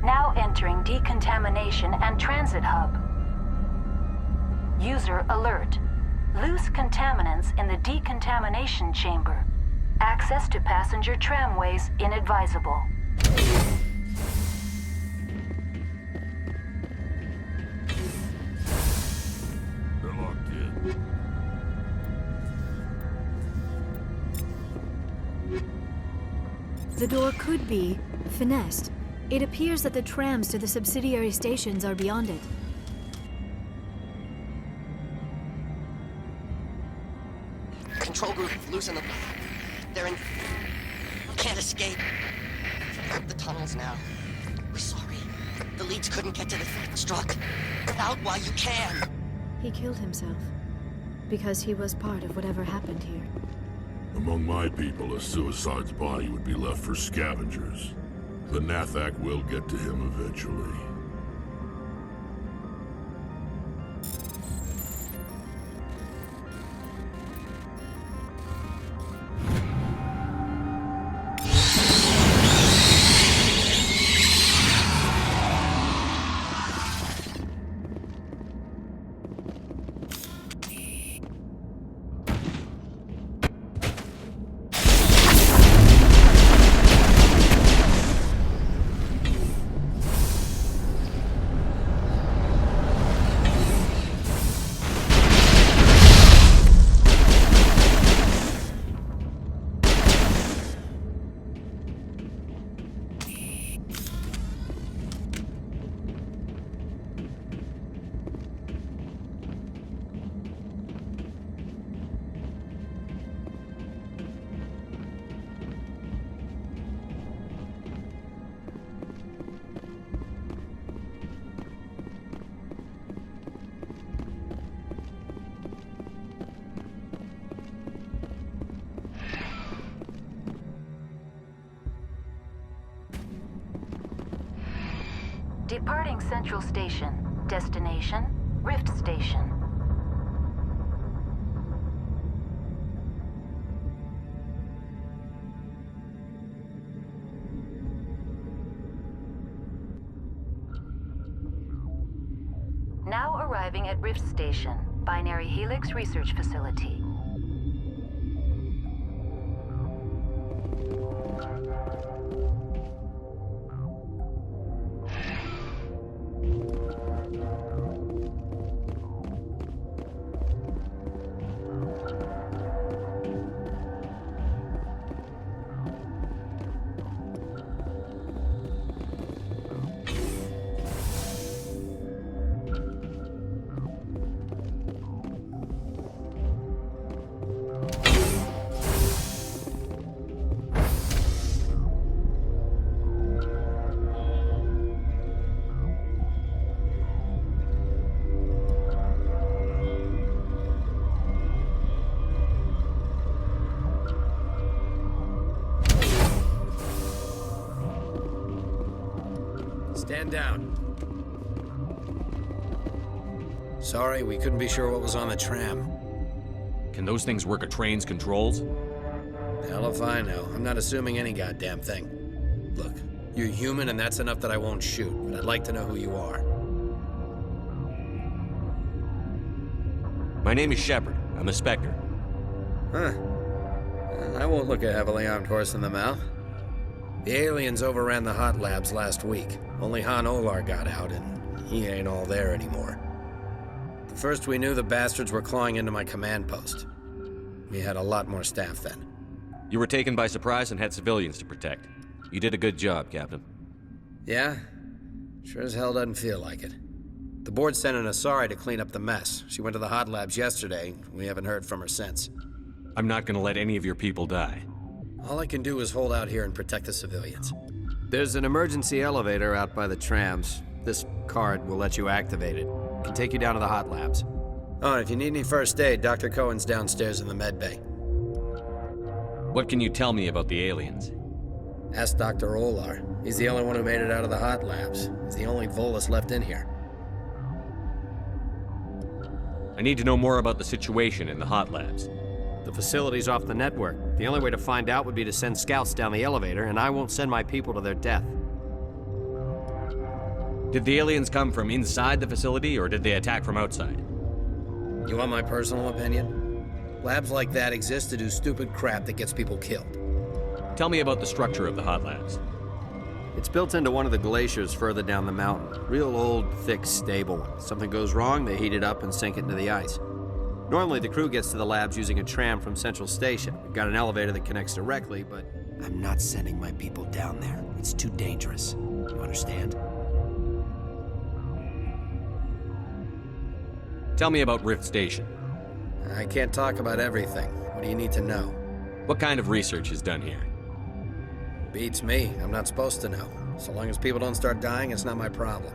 Now entering decontamination and transit hub. User alert. Loose contaminants in the decontamination chamber. Access to passenger tramways inadvisable. They're locked in. The door could be finessed. It appears that the trams to the subsidiary stations are beyond it. Control group, loosen them. They're in... Can't escape. The tunnels now. We're sorry. The leads couldn't get to the struck. Get out while you can. He killed himself. Because he was part of whatever happened here. Among my people, a suicide's body would be left for scavengers. The Nathak will get to him eventually. Departing Central Station. Destination, Rift Station. Now arriving at Rift Station, Binary Helix Research Facility. Stand down. Sorry, we couldn't be sure what was on the tram. Can those things work a train's controls? Hell if I know. I'm not assuming any goddamn thing. Look, you're human and that's enough that I won't shoot, but I'd like to know who you are. My name is Shepard. I'm a Spectre. Huh. I won't look a heavily armed horse in the mouth. The aliens overran the hot labs last week. Only Han Olar got out, and he ain't all there anymore. The first we knew, the bastards were clawing into my command post. We had a lot more staff then. You were taken by surprise and had civilians to protect. You did a good job, Captain. Yeah? Sure as hell doesn't feel like it. The board sent an Asari to clean up the mess. She went to the hot labs yesterday. We haven't heard from her since. I'm not gonna let any of your people die. All I can do is hold out here and protect the civilians. There's an emergency elevator out by the trams. This card will let you activate it. It can take you down to the hot labs. Oh, and if you need any first aid, Dr. Cohen's downstairs in the med bay. What can you tell me about the aliens? Ask Dr. Olar. He's the only one who made it out of the hot labs. He's the only Volus left in here. I need to know more about the situation in the hot labs. The facility's off the network. The only way to find out would be to send scouts down the elevator, and I won't send my people to their death. Did the aliens come from inside the facility, or did they attack from outside? You want my personal opinion? Labs like that exist to do stupid crap that gets people killed. Tell me about the structure of the hot labs. It's built into one of the glaciers further down the mountain. Real old, thick, stable one. Something goes wrong, they heat it up and sink it into the ice. Normally, the crew gets to the labs using a tram from Central Station. We've got an elevator that connects directly, but I'm not sending my people down there. It's too dangerous. You understand? Tell me about Rift Station. I can't talk about everything. What do you need to know? What kind of research is done here? Beats me. I'm not supposed to know. So long as people don't start dying, it's not my problem.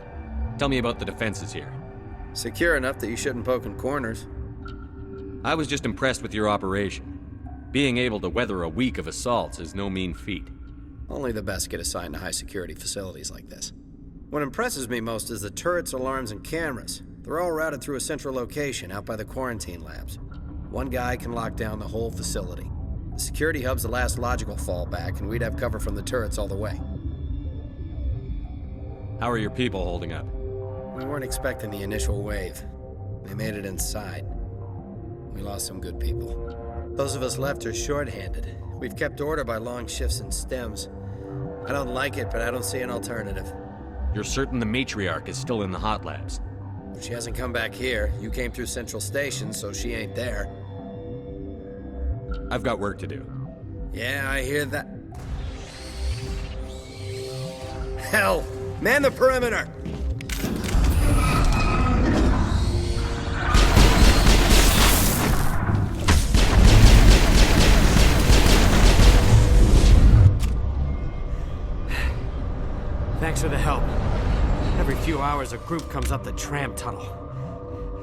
Tell me about the defenses here. Secure enough that you shouldn't poke in corners. I was just impressed with your operation. Being able to weather a week of assaults is no mean feat. Only the best get assigned to high-security facilities like this. What impresses me most is the turrets, alarms, and cameras. They're all routed through a central location out by the quarantine labs. One guy can lock down the whole facility. The security hub's the last logical fallback, and we'd have cover from the turrets all the way. How are your people holding up? We weren't expecting the initial wave. They made it inside. We lost some good people. Those of us left are short-handed. We've kept order by long shifts and stems. I don't like it, but I don't see an alternative. You're certain the matriarch is still in the hot labs? She hasn't come back here. You came through Central Station, so she ain't there. I've got work to do. Yeah, I hear that. Hell! Man the perimeter! Thanks for the help. Every few hours, a group comes up the tram tunnel.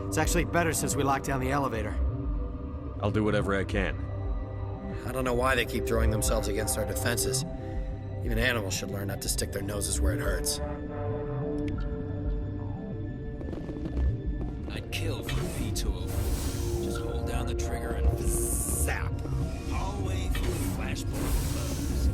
It's actually better since we locked down the elevator. I'll do whatever I can. I don't know why they keep throwing themselves against our defenses. Even animals should learn not to stick their noses where it hurts. the trigger and zap! All the way through flashpoint buzz.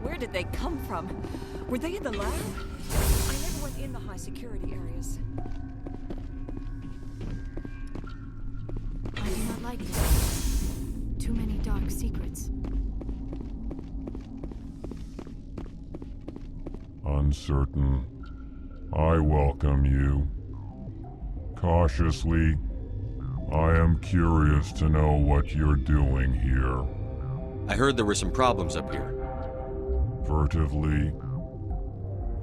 Where did they come from? Were they in the lab? I never went in the high security areas. I do not like this. Too many dark secrets. Uncertain. I welcome you. Cautiously, I am curious to know what you're doing here. I heard there were some problems up here. Furtively,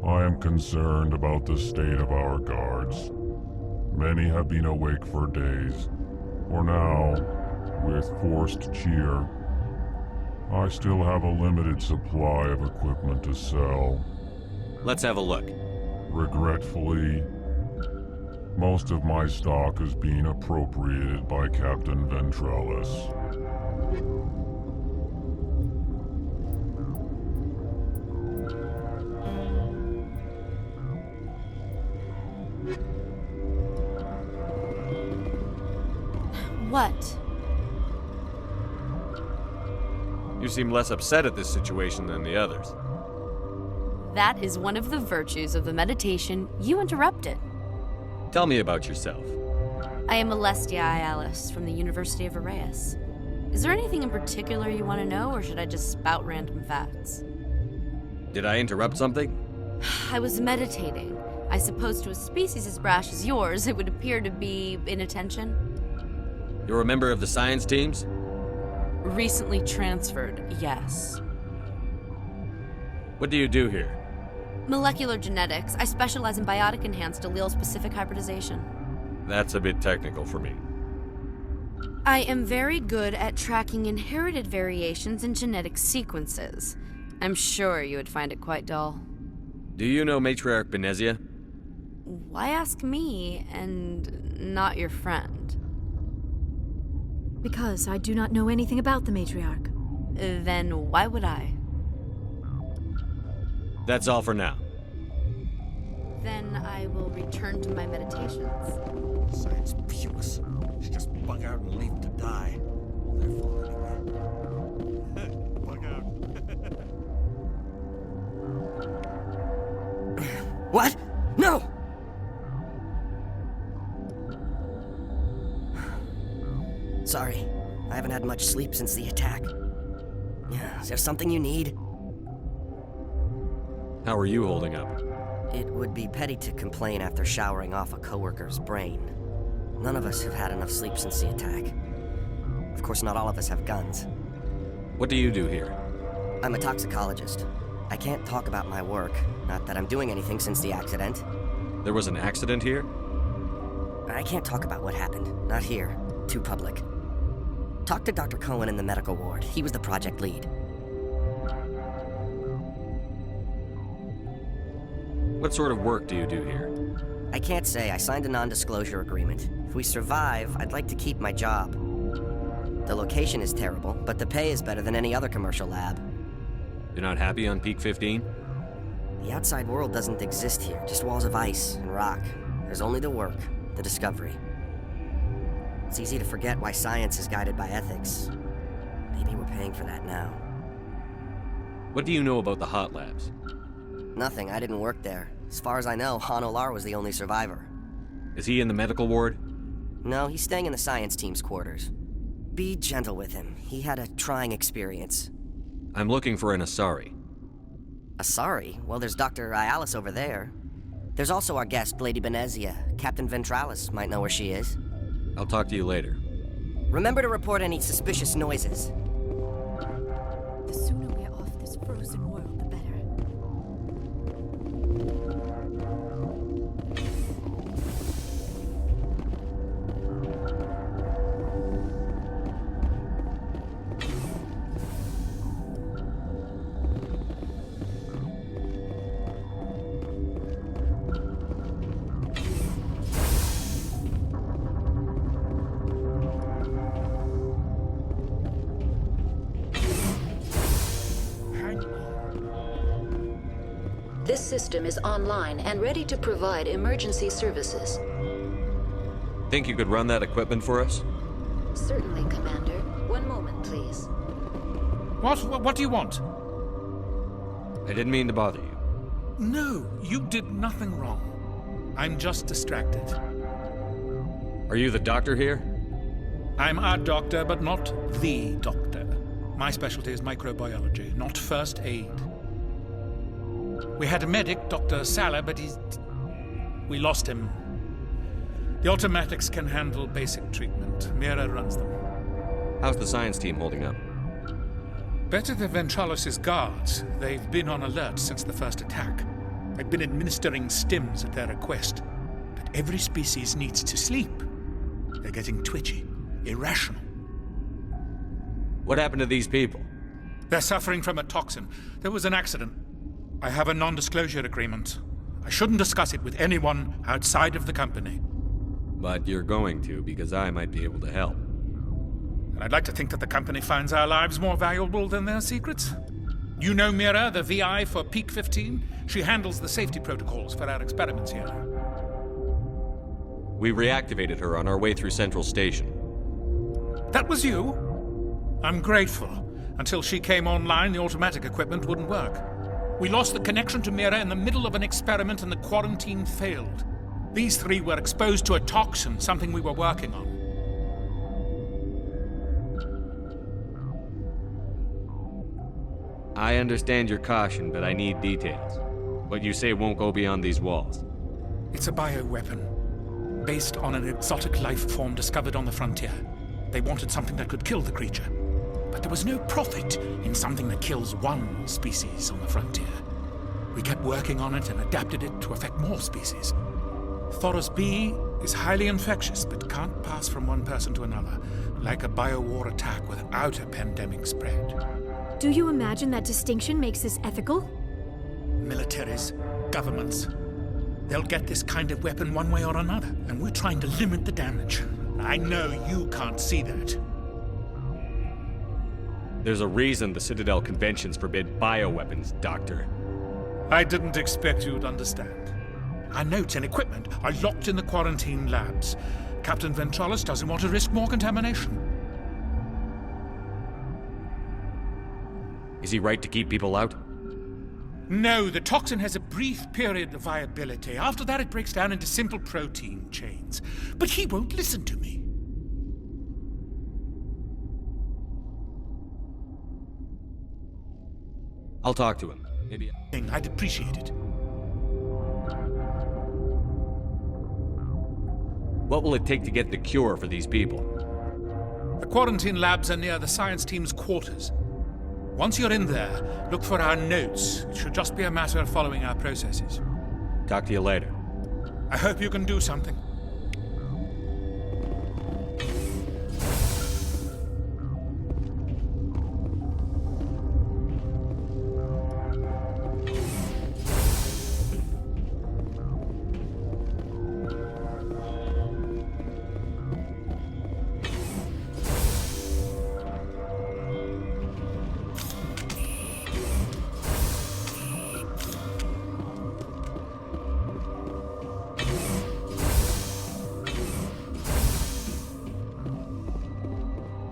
I am concerned about the state of our guards. Many have been awake for days, or now, with forced cheer. I still have a limited supply of equipment to sell. Let's have a look. Regretfully, most of my stock is being appropriated by Captain Ventralis. What? You seem less upset at this situation than the others. That is one of the virtues of the meditation you interrupted. Tell me about yourself. I am Alestia Ialis from the University of Arraius. Is there anything in particular you want to know, or should I just spout random facts? Did I interrupt something? I was meditating. I suppose to a species as brash as yours, it would appear to be inattention. You're a member of the science teams? Recently transferred, yes. What do you do here? Molecular genetics. I specialize in biotic-enhanced allele-specific hybridization. That's a bit technical for me. I am very good at tracking inherited variations in genetic sequences. I'm sure you would find it quite dull. Do you know Matriarch Benezia? Why ask me, and not your friend? Because I do not know anything about the matriarch. Then why would I? That's all for now. Then I will return to my meditations. Science pukes. Should just bug out and leave to die. Well, they're full anyway. Bug out. What? No! Sorry, I haven't had much sleep since the attack. Is there something you need? How are you holding up? It would be petty to complain after showering off a coworker's brain. None of us have had enough sleep since the attack. Of course, not all of us have guns. What do you do here? I'm a toxicologist. I can't talk about my work, not that I'm doing anything since the accident. There was an accident here? I can't talk about what happened. Not here. Too public. Talk to Dr. Cohen in the medical ward. He was the project lead. What sort of work do you do here? I can't say. I signed a non-disclosure agreement. If we survive, I'd like to keep my job. The location is terrible, but the pay is better than any other commercial lab. You're not happy on Peak 15? The outside world doesn't exist here. Just walls of ice and rock. There's only the work, the discovery. It's easy to forget why science is guided by ethics. Maybe we're paying for that now. What do you know about the hot labs? Nothing. I didn't work there. As far as I know, Han Olar was the only survivor. Is he in the medical ward? No, he's staying in the science team's quarters. Be gentle with him. He had a trying experience. I'm looking for an Asari. Asari? Well, there's Dr. Ialis over there. There's also our guest, Lady Benezia. Captain Ventralis might know where she is. I'll talk to you later. Remember to report any suspicious noises. The sooner we're off this frozen world, the better. This system is online and ready to provide emergency services. Think you could run that equipment for us? Certainly, Commander. One moment, please. What do you want? I didn't mean to bother you. No, you did nothing wrong. I'm just distracted. Are you the doctor here? I'm a doctor, but not the doctor. My specialty is microbiology, not first aid. We had a medic, Dr. Salah, but we lost him. The automatics can handle basic treatment. Mira runs them. How's the science team holding up? Better than Ventralos' guards. They've been on alert since the first attack. I've been administering stims at their request. But every species needs to sleep. They're getting twitchy, irrational. What happened to these people? They're suffering from a toxin. There was an accident. I have a non-disclosure agreement. I shouldn't discuss it with anyone outside of the company. But you're going to, because I might be able to help. And I'd like to think that the company finds our lives more valuable than their secrets. You know Mira, the VI for Peak 15? She handles the safety protocols for our experiments here. We reactivated her on our way through Central Station. That was you? I'm grateful. Until she came online, the automatic equipment wouldn't work. We lost the connection to Mira in the middle of an experiment and the quarantine failed. These three were exposed to a toxin, something we were working on. I understand your caution, but I need details. What you say won't go beyond these walls. It's a bioweapon, based on an exotic life form discovered on the frontier. They wanted something that could kill the creature. But there was no profit in something that kills one species on the frontier. We kept working on it and adapted it to affect more species. Thoros B is highly infectious, but can't pass from one person to another, like a biowar attack without a pandemic spread. Do you imagine that distinction makes this ethical? Militaries, governments, they'll get this kind of weapon one way or another, and we're trying to limit the damage. I know you can't see that. There's a reason the Citadel conventions forbid bioweapons, Doctor. I didn't expect you'd understand. Our notes and equipment are locked in the quarantine labs. Captain Ventralos doesn't want to risk more contamination. Is he right to keep people out? No, the toxin has a brief period of viability. After that, it breaks down into simple protein chains. But he won't listen to me. I'll talk to him. Maybe I'd appreciate it. What will it take to get the cure for these people? The quarantine labs are near the science team's quarters. Once you're in there, look for our notes. It should just be a matter of following our processes. Talk to you later. I hope you can do something.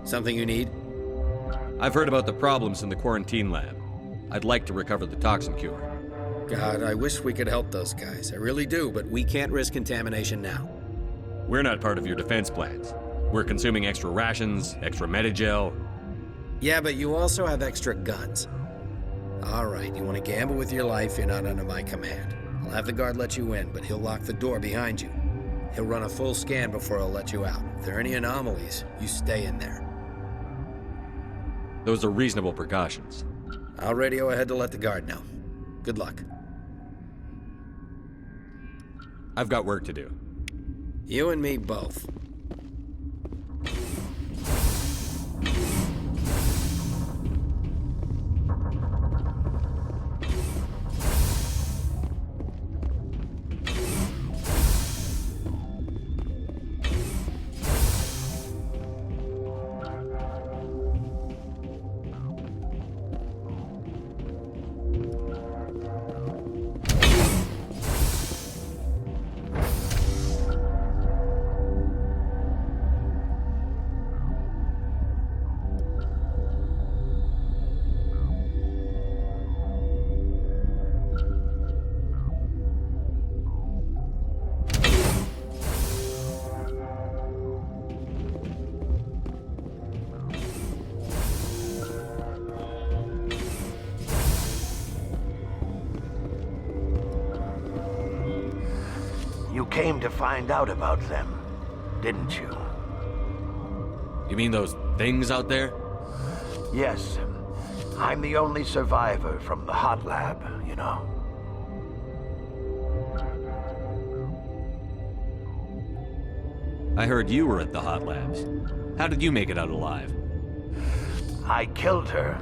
Something you need? I've heard about the problems in the quarantine lab. I'd like to recover the toxin cure. God, I wish we could help those guys. I really do, but we can't risk contamination now. We're not part of your defense plans. We're consuming extra rations, extra Medigel. Yeah, but you also have extra guns. All right, you want to gamble with your life, you're not under my command. I'll have the guard let you in, but he'll lock the door behind you. He'll run a full scan before he'll let you out. If there are any anomalies, you stay in there. Those are reasonable precautions. I'll radio ahead to let the guard know. Good luck. I've got work to do. You and me both. came to find out about them, didn't you? You mean those things out there? Yes. I'm the only survivor from the hot lab, you know. I heard you were at the hot labs. How did you make it out alive? I killed her.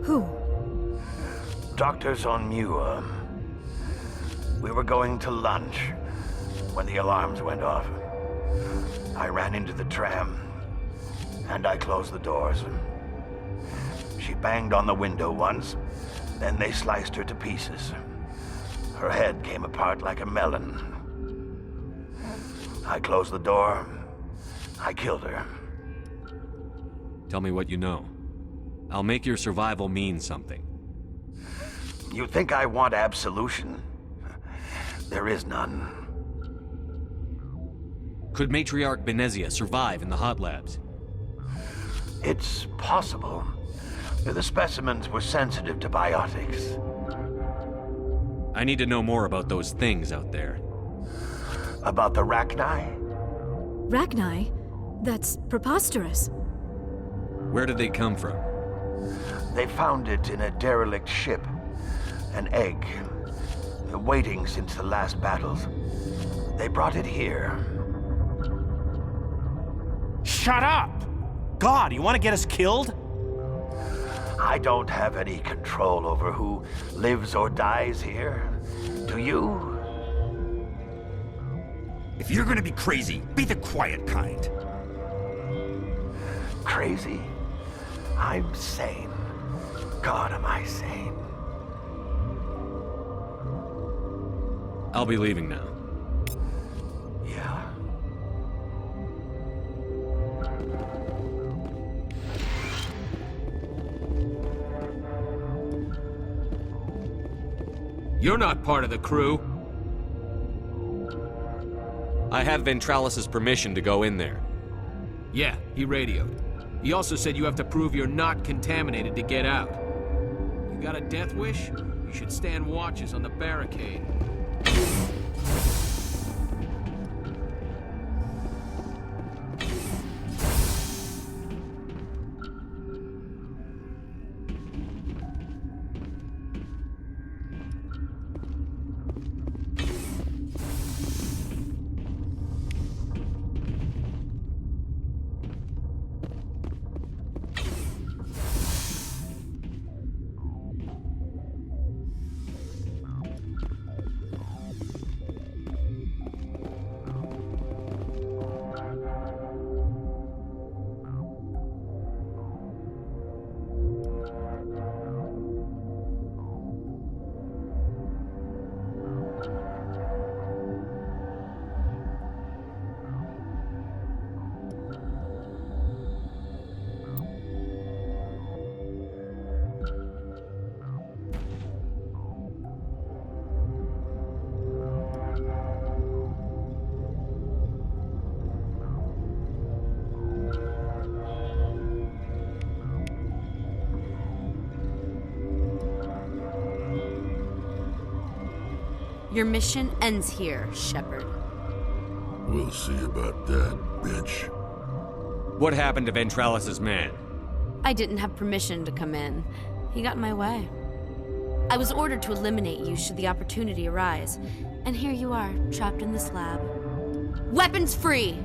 Who? Dr. Zonmua. We were going to lunch when the alarms went off. I ran into the tram, and I closed the doors. She banged on the window once, then they sliced her to pieces. Her head came apart like a melon. I closed the door. I killed her. Tell me what you know. I'll make your survival mean something. You think I want absolution? There is none. Could Matriarch Benezia survive in the hot labs? It's possible. The specimens were sensitive to biotics. I need to know more about those things out there. About the Rachni? Rachni? That's preposterous. Where did they come from? They found it in a derelict ship. An egg. Waiting since the last battles. They brought it here. Shut up! God, you want to get us killed? I don't have any control over who lives or dies here. Do you? If you're gonna be crazy, be the quiet kind. Crazy? I'm sane. God, am I sane? I'll be leaving now. Yeah. You're not part of the crew. I have Ventralis's permission to go in there. Yeah, he radioed. He also said you have to prove you're not contaminated to get out. You got a death wish? You should stand watches on the barricade. Your mission ends here, Shepard. We'll see about that, bitch. What happened to Ventralis's man? I didn't have permission to come in. He got in my way. I was ordered to eliminate you should the opportunity arise. And here you are, trapped in this lab. Weapons free!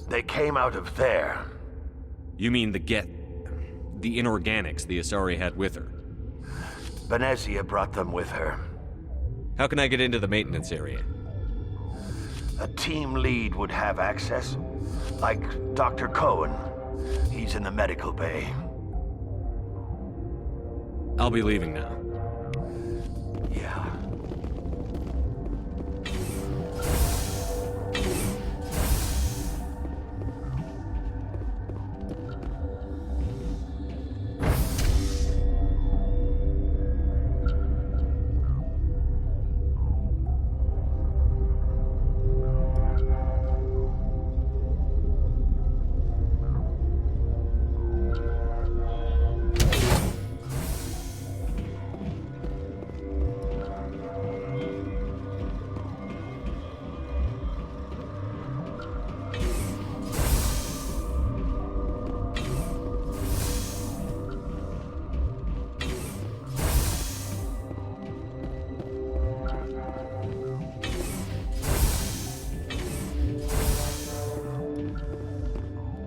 They came out of there. You mean the inorganics the Asari had with her? Benezia brought them with her. How can I get into the maintenance area? A team lead would have access. Like Dr. Cohen. He's in the medical bay. I'll be leaving now. Yeah.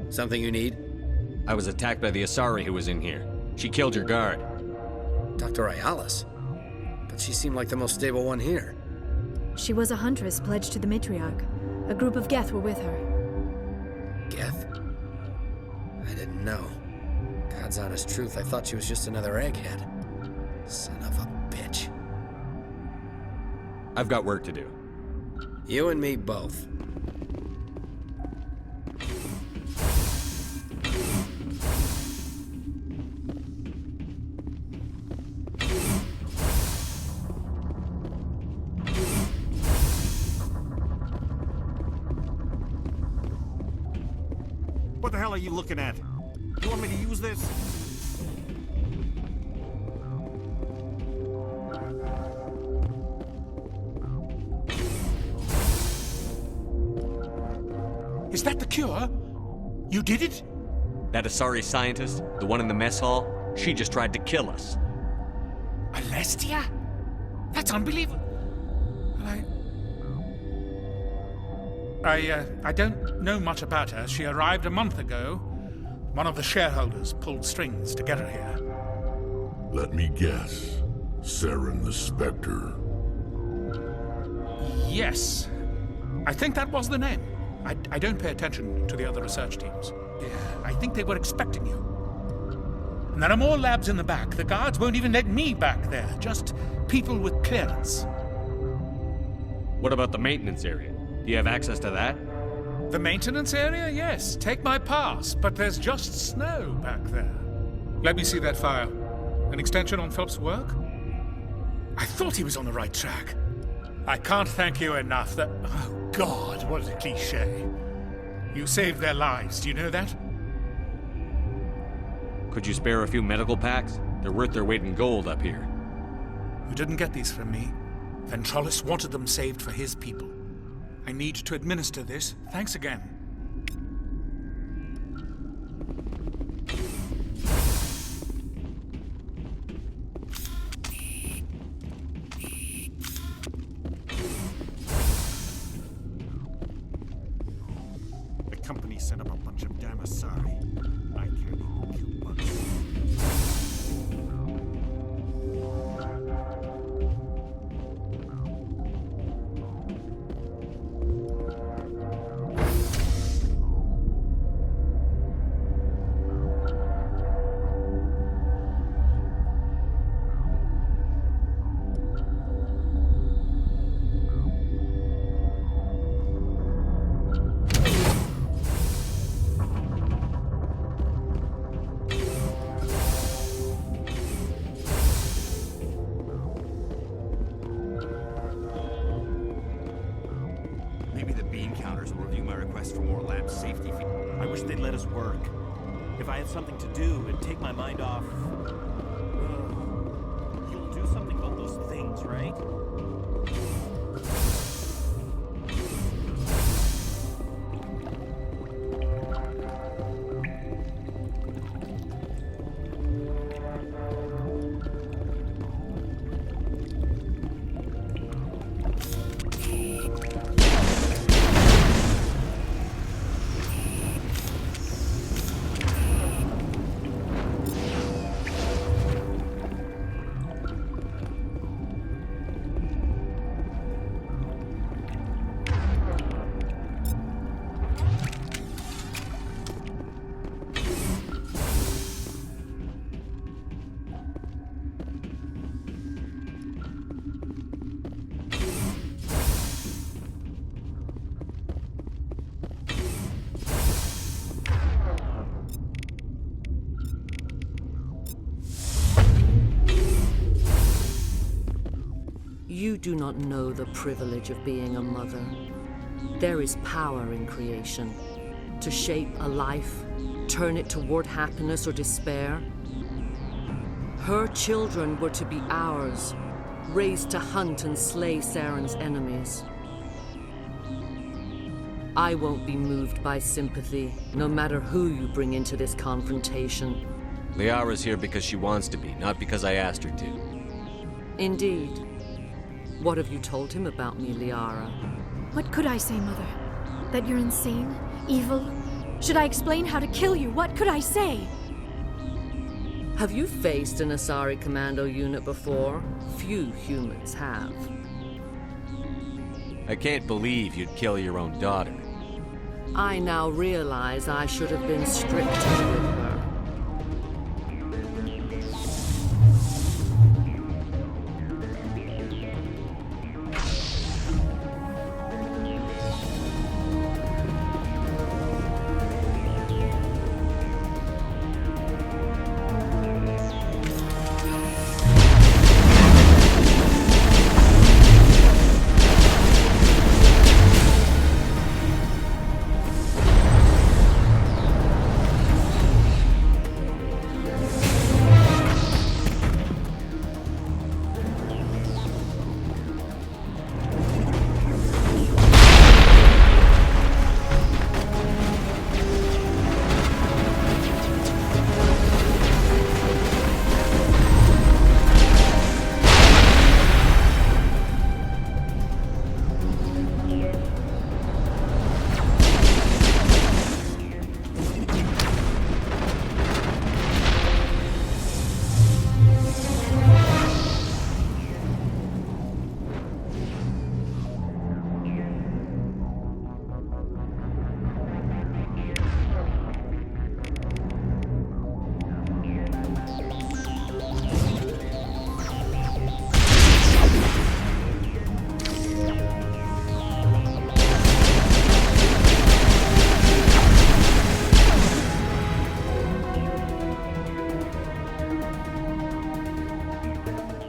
Something you need? I was attacked by the Asari who was in here. She killed your guard. Dr. Ayalis? But she seemed like the most stable one here. She was a huntress pledged to the matriarch. A group of Geth were with her. Geth? I didn't know. God's honest truth, I thought she was just another egghead. Son of a bitch. I've got work to do. You and me both. What the hell are you looking at? You want me to use this? Is that the cure? You did it? That Asari scientist, the one in the mess hall, she just tried to kill us. Alestia? That's unbelievable. I don't know much about her. She arrived a month ago. One of the shareholders pulled strings to get her here. Let me guess. Saren the Spectre. Yes. I think that was the name. I don't pay attention to the other research teams. Yeah, I think they were expecting you. And there are more labs in the back. The guards won't even let me back there. Just people with clearance. What about the maintenance area? Do you have access to that? The maintenance area? Yes. Take my pass. But there's just snow back there. Let me see that file. An extension on Phelps' work? I thought he was on the right track. I can't thank you enough that... Oh, God, what a cliché. You saved their lives. Do you know that? Could you spare a few medical packs? They're worth their weight in gold up here. You didn't get these from me. Ventrolis wanted them saved for his people. I need to administer this. Thanks again. The company sent up a bunch of damn Asari. I can't even kill bugs. Maybe the bean counters will review my request for more lab safety. I wish they'd let us work. If I had something to do, it'd take my mind off. You'll do something about those things, right? You do not know the privilege of being a mother. There is power in creation. To shape a life, turn it toward happiness or despair. Her children were to be ours, raised to hunt and slay Saren's enemies. I won't be moved by sympathy, no matter who you bring into this confrontation. Liara's here because she wants to be, not because I asked her to. Indeed. What have you told him about me, Liara? What could I say, Mother? That you're insane? Evil? Should I explain how to kill you? What could I say? Have you faced an Asari commando unit before? Few humans have. I can't believe you'd kill your own daughter. I now realize I should have been stricter with her.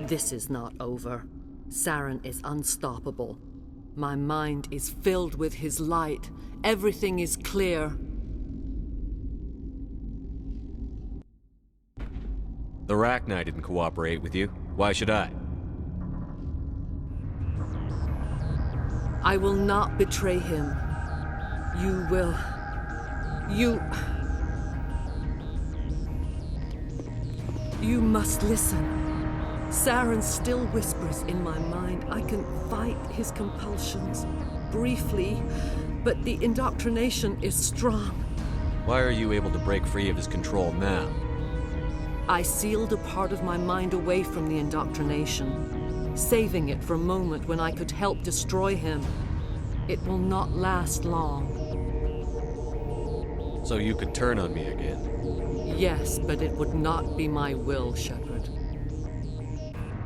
This is not over. Saren is unstoppable. My mind is filled with his light. Everything is clear. The Rachni didn't cooperate with you. Why should I? I will not betray him. You will. You must listen. Saren still whispers in my mind. I can fight his compulsions, briefly, but the indoctrination is strong. Why are you able to break free of his control now? I sealed a part of my mind away from the indoctrination, saving it for a moment when I could help destroy him. It will not last long. So you could turn on me again? Yes, but it would not be my will, Shepard.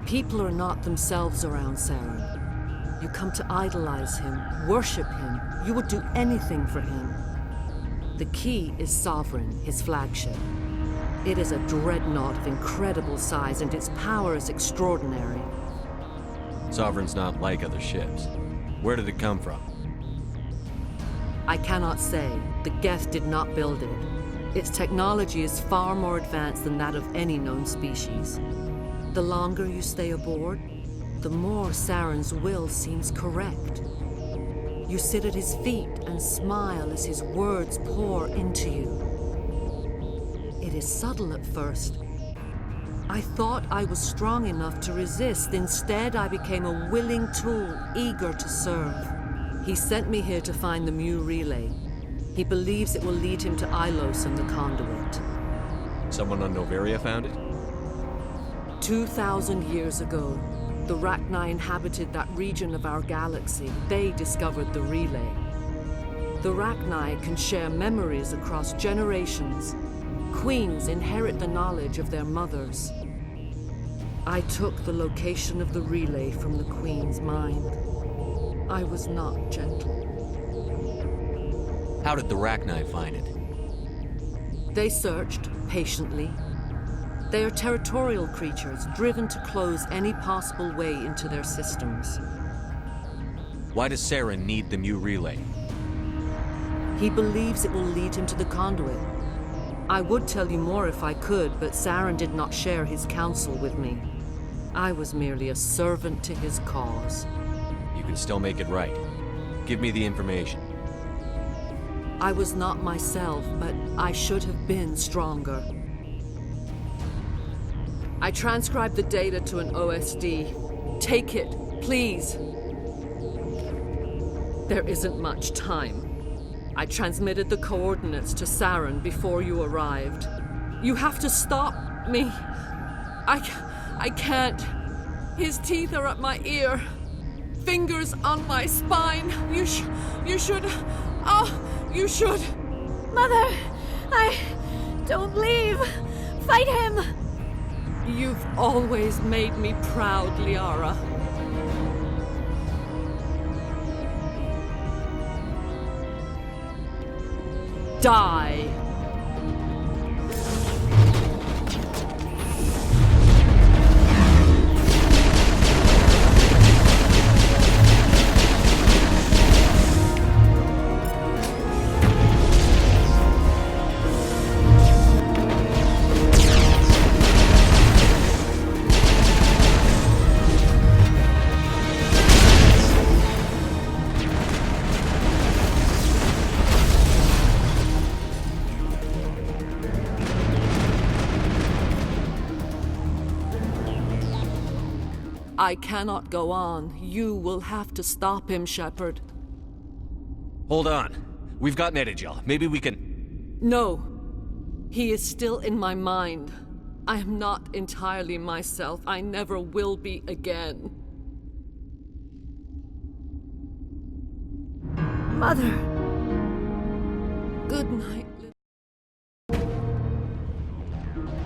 People are not themselves around Saren. You come to idolize him, worship him. You would do anything for him. The key is Sovereign, his flagship. It is a dreadnought of incredible size, and its power is extraordinary. Sovereign's not like other ships. Where did it come from? I cannot say. The Geth did not build it. Its technology is far more advanced than that of any known species. The longer you stay aboard, the more Saren's will seems correct. You sit at his feet and smile as his words pour into you. It is subtle at first. I thought I was strong enough to resist. Instead, I became a willing tool, eager to serve. He sent me here to find the Mu relay. He believes it will lead him to Ilos and the conduit. Someone on Noveria found it? 2,000 years ago, the Rachni inhabited that region of our galaxy. They discovered the relay. The Rachni can share memories across generations. Queens inherit the knowledge of their mothers. I took the location of the relay from the Queen's mind. I was not gentle. How did the Rachni find it? They searched, patiently. They are territorial creatures, driven to close any possible way into their systems. Why does Saren need the Mu relay? He believes it will lead him to the conduit. I would tell you more if I could, but Saren did not share his counsel with me. I was merely a servant to his cause. You can still make it right. Give me the information. I was not myself, but I should have been stronger. I transcribed the data to an OSD. Take it, please. There isn't much time. I transmitted the coordinates to Saren before you arrived. You have to stop me. I can't. His teeth are at my ear. Fingers on my spine. You should. Oh, you should. Mother, don't leave. Fight him. You've always made me proud, Liara. Die. I cannot go on. You will have to stop him, Shepard. Hold on. We've got Medigel. Maybe we can... No. He is still in my mind. I am not entirely myself. I never will be again. Mother. Good night.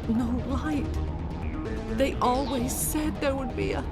No light. They always said there would be a...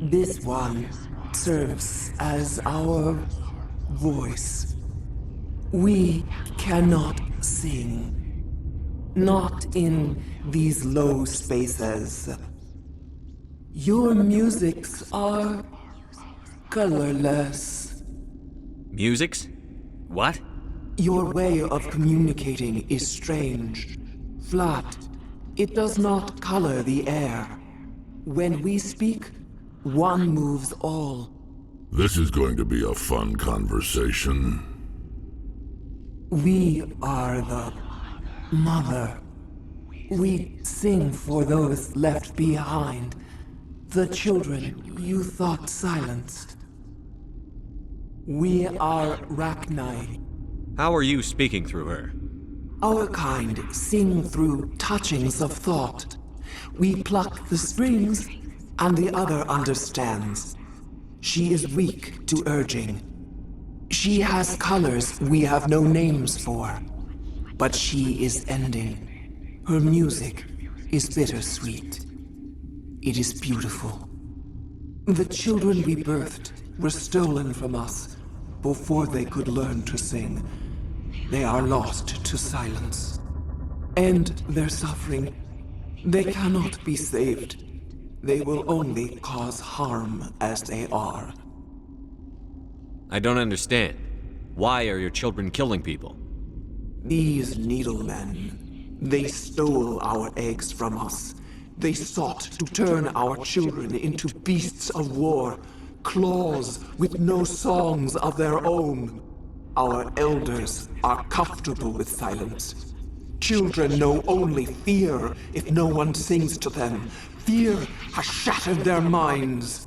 This one serves as our voice. We cannot sing. Not in these low spaces. Your musics are colorless. Musics? What? Your way of communicating is strange. Flat. It does not color the air. When we speak, one moves all. This is going to be a fun conversation. We are the mother. We sing for those left behind. The children you thought silenced. We are Rachni. How are you speaking through her? Our kind sing through touchings of thought. We pluck the strings, and the other understands. She is weak to urging. She has colors we have no names for. But she is ending. Her music is bittersweet. It is beautiful. The children we birthed were stolen from us before they could learn to sing. They are lost to silence. And their suffering, they cannot be saved. They will only cause harm as they are. I don't understand. Why are your children killing people? These needlemen, they stole our eggs from us, They sought to turn our children into beasts of war, claws with no songs of their own. Our elders are comfortable with silence. Children know only fear if no one sings to them. Fear has shattered their minds.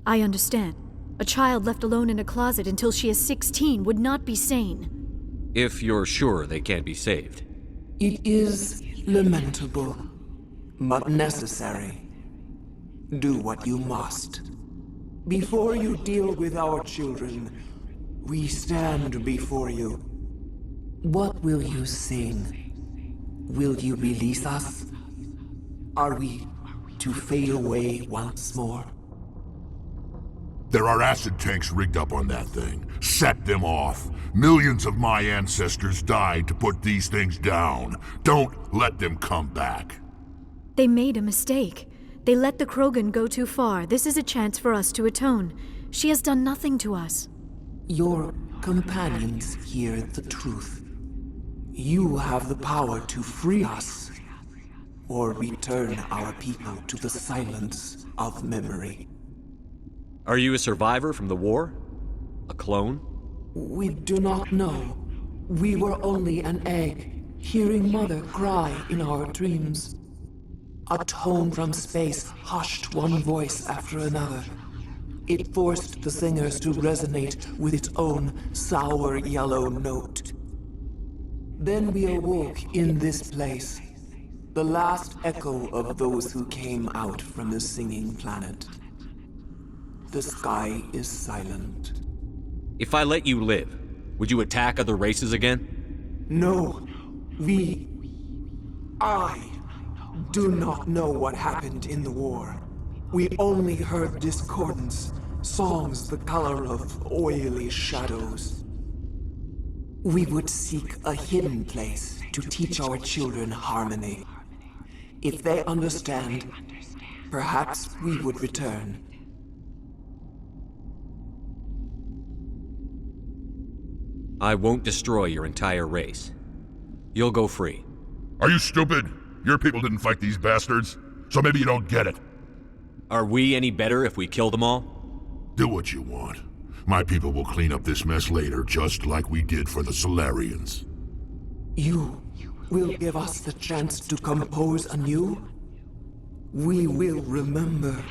I understand. A child left alone in a closet until she is 16 would not be sane. If you're sure they can't be saved. It is lamentable, but necessary. Do what you must. Before you deal with our children, we stand before you. What will you sing? Will you release us? Are we to fade away once more? There are acid tanks rigged up on that thing. Set them off. Millions of my ancestors died to put these things down. Don't let them come back. They made a mistake. They let the Krogan go too far. This is a chance for us to atone. She has done nothing to us. Your companions hear the truth. You have the power to free us, or return our people to the silence of memory. Are you a survivor from the war? A clone? We do not know. We were only an egg, hearing Mother cry in our dreams. A tone from space hushed one voice after another. It forced the singers to resonate with its own sour yellow note. Then we awoke in this place, the last echo of those who came out from the singing planet. The sky is silent. If I let you live, would you attack other races again? No, I do not know what happened in the war. We only heard discordance, songs the color of oily shadows. We would seek a hidden place to teach our children harmony. If they understand, perhaps we would return. I won't destroy your entire race. You'll go free. Are you stupid? Your people didn't fight these bastards, so maybe you don't get it. Are we any better if we kill them all? Do what you want. My people will clean up this mess later, just like we did for the Solarians. You will give us the chance to compose anew? We will remember.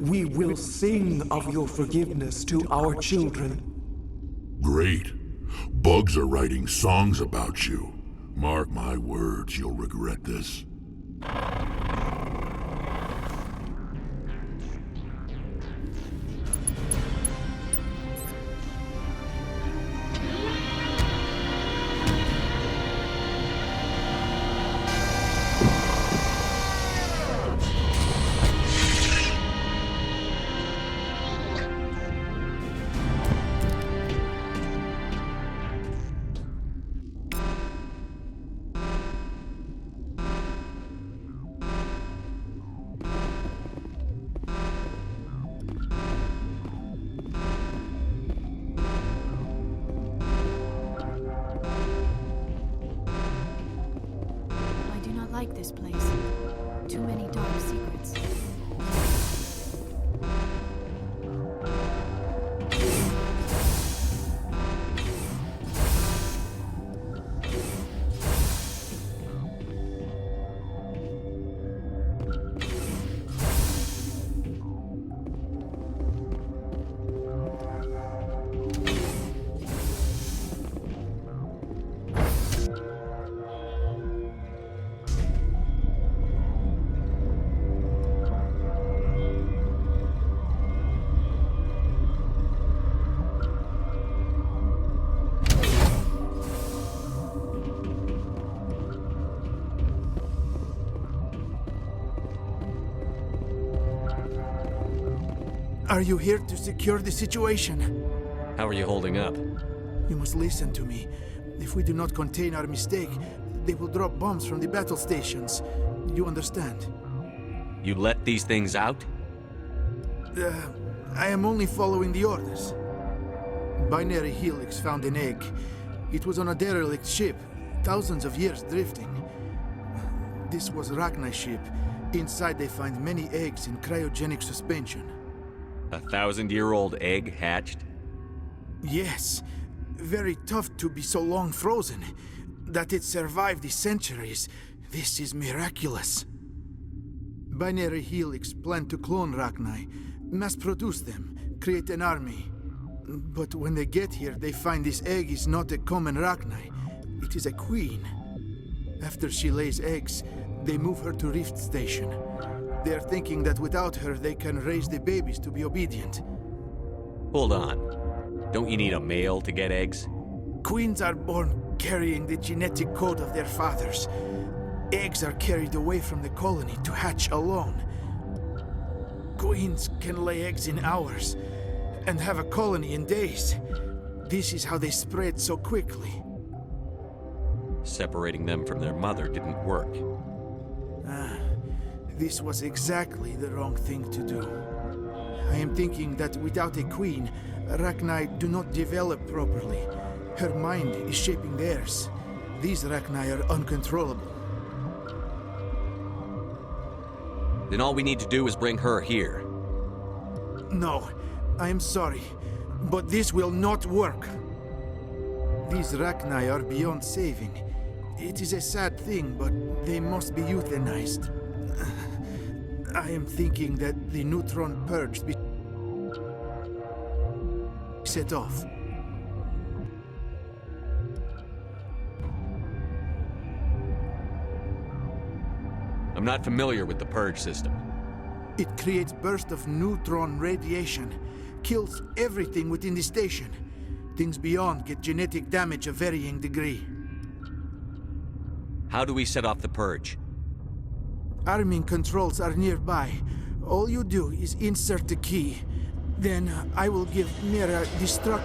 We will sing of your forgiveness to our children. Great. Bugs are writing songs about you. Mark my words, you'll regret this. Like this place. Too many dark secrets. Are you here to secure the situation? How are you holding up? You must listen to me. If we do not contain our mistake, they will drop bombs from the battle stations. You understand? You let these things out? I am only following the orders. Binary Helix found an egg. It was on a derelict ship, thousands of years drifting. This was Rachni's ship. Inside they find many eggs in cryogenic suspension. 1,000-year-old egg hatched? Yes. Very tough to be so long frozen. That it survived the centuries. This is miraculous. Binary Helix planned to clone Rachni, mass-produce them, create an army. But when they get here, they find this egg is not a common Rachni. It is a queen. After she lays eggs, they move her to Rift Station. They are thinking that without her, they can raise the babies to be obedient. Hold on. Don't you need a male to get eggs? Queens are born carrying the genetic code of their fathers. Eggs are carried away from the colony to hatch alone. Queens can lay eggs in hours and have a colony in days. This is how they spread so quickly. Separating them from their mother didn't work. This was exactly the wrong thing to do. I am thinking that without a queen, Rachni do not develop properly. Her mind is shaping theirs. These Rachni are uncontrollable. Then all we need to do is bring her here. No, I am sorry, but this will not work. These Rachni are beyond saving. It is a sad thing, but they must be euthanized. I am thinking that the neutron purge be set off. I'm not familiar with the purge system. It creates bursts of neutron radiation, kills everything within the station. Things beyond get genetic damage of varying degree. How do we set off the purge? Arming controls are nearby. All you do is insert the key. Then I will give Mira destruct...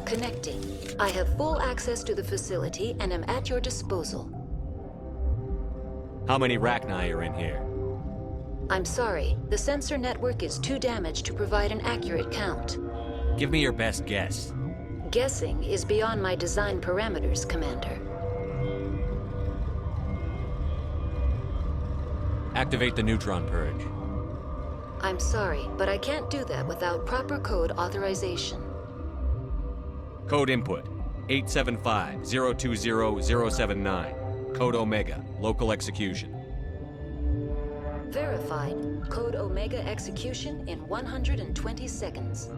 Connecting. I have full access to the facility and am at your disposal. How many Rachni are in here? I'm sorry, the sensor network is too damaged to provide an accurate count. Give me your best guess. Guessing is beyond my design parameters, Commander. Activate the neutron purge. I'm sorry, but I can't do that without proper code authorization. Code input, 875-020-079. Code Omega, local execution. Verified. Code Omega execution in 120 seconds.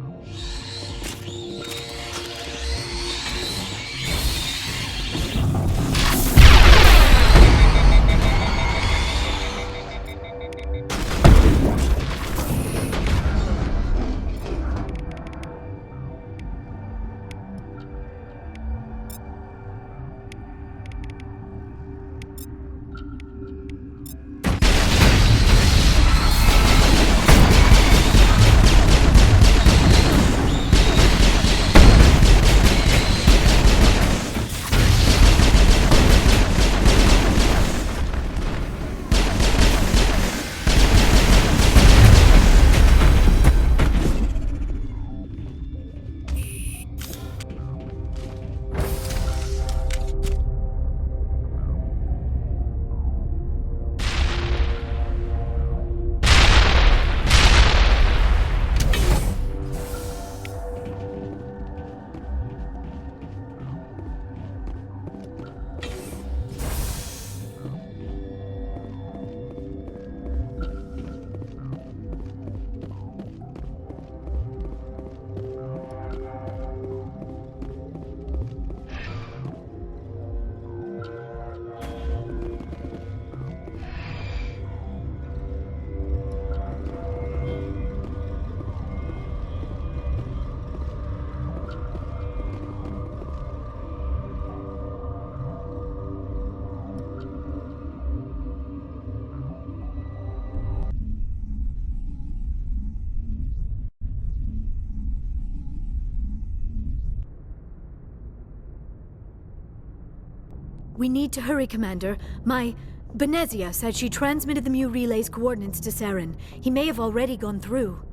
We need to hurry, Commander. Benezia said she transmitted the Mu relay's coordinates to Saren. He may have already gone through.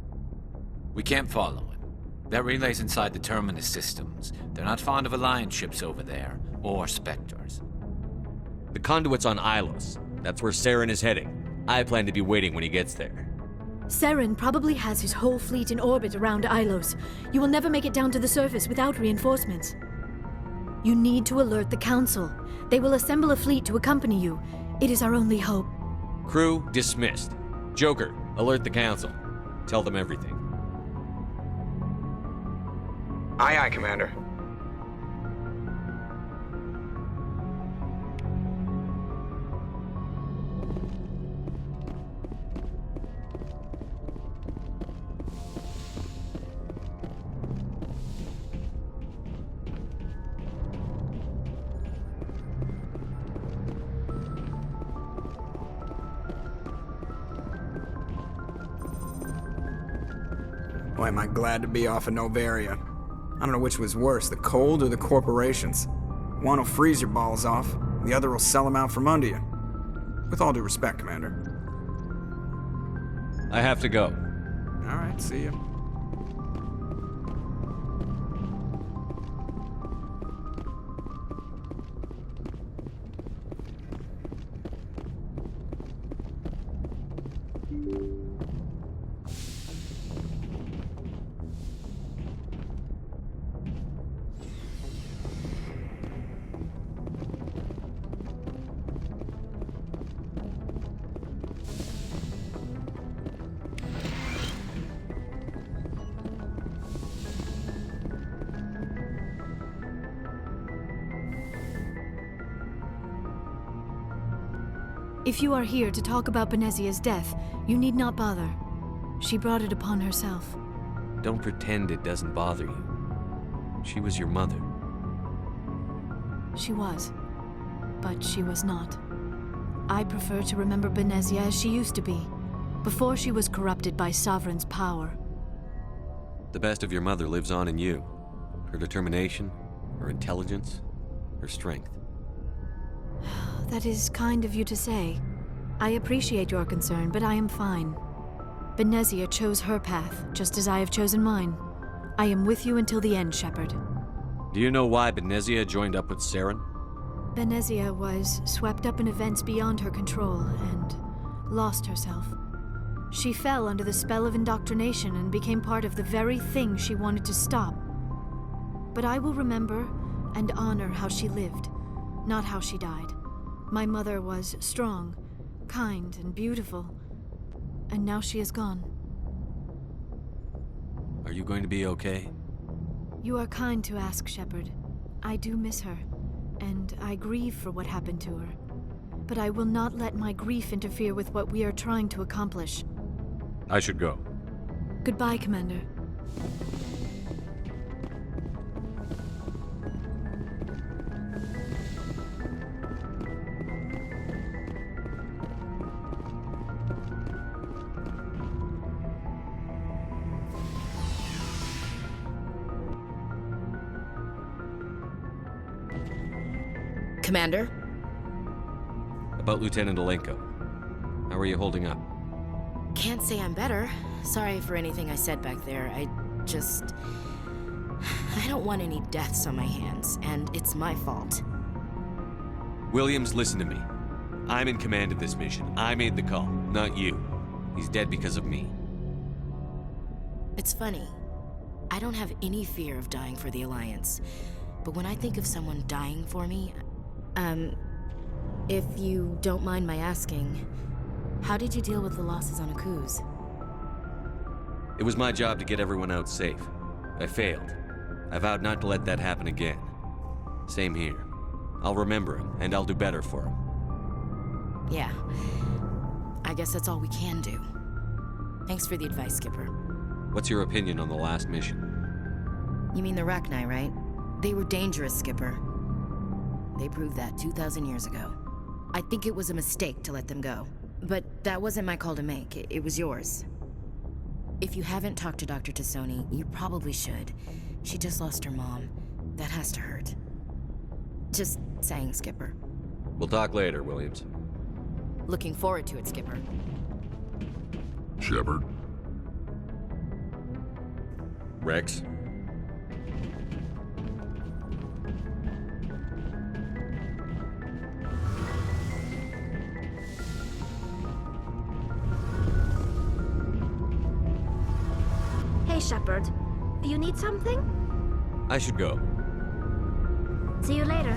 We can't follow him. That relay's inside the Terminus systems. They're not fond of Alliance ships over there, or Spectres. The conduit's on Ilos. That's where Saren is heading. I plan to be waiting when he gets there. Saren probably has his whole fleet in orbit around Ilos. You will never make it down to the surface without reinforcements. You need to alert the Council. They will assemble a fleet to accompany you. It is our only hope. Crew dismissed. Joker, alert the Council. Tell them everything. Aye, aye, Commander. Boy, am I glad to be off of Novaria. I don't know which was worse, the cold or the corporations. One will freeze your balls off, the other will sell them out from under you. With all due respect, Commander. I have to go. All right, see you. If you are here to talk about Benezia's death, you need not bother. She brought it upon herself. Don't pretend it doesn't bother you. She was your mother. She was. But she was not. I prefer to remember Benezia as she used to be, before she was corrupted by Sovereign's power. The best of your mother lives on in you. Her determination, her intelligence, her strength. That is kind of you to say. I appreciate your concern, but I am fine. Benezia chose her path, just as I have chosen mine. I am with you until the end, Shepard. Do you know why Benezia joined up with Saren? Benezia was swept up in events beyond her control and lost herself. She fell under the spell of indoctrination and became part of the very thing she wanted to stop. But I will remember and honor how she lived, not how she died. My mother was strong, kind, and beautiful, and now she is gone. Are you going to be okay? You are kind to ask, Shepard. I do miss her, and I grieve for what happened to her. But I will not let my grief interfere with what we are trying to accomplish. I should go. Goodbye, Commander. Commander? About Lieutenant Alenko. How are you holding up? Can't say I'm better. Sorry for anything I said back there. I don't want any deaths on my hands, and it's my fault. Williams, listen to me. I'm in command of this mission. I made the call, not you. He's dead because of me. It's funny. I don't have any fear of dying for the Alliance. But when I think of someone dying for me, if you don't mind my asking, how did you deal with the losses on Akuz? It was my job to get everyone out safe. I failed. I vowed not to let that happen again. Same here. I'll remember him, and I'll do better for him. Yeah. I guess that's all we can do. Thanks for the advice, Skipper. What's your opinion on the last mission? You mean the Rachni, right? They were dangerous, Skipper. They proved that 2,000 years ago. I think it was a mistake to let them go. But that wasn't my call to make. It was yours. If you haven't talked to Dr. Tassoni, you probably should. She just lost her mom. That has to hurt. Just saying, Skipper. We'll talk later, Williams. Looking forward to it, Skipper. Shepard? Rex? Hey, Shepard. You need something? I should go. See you later.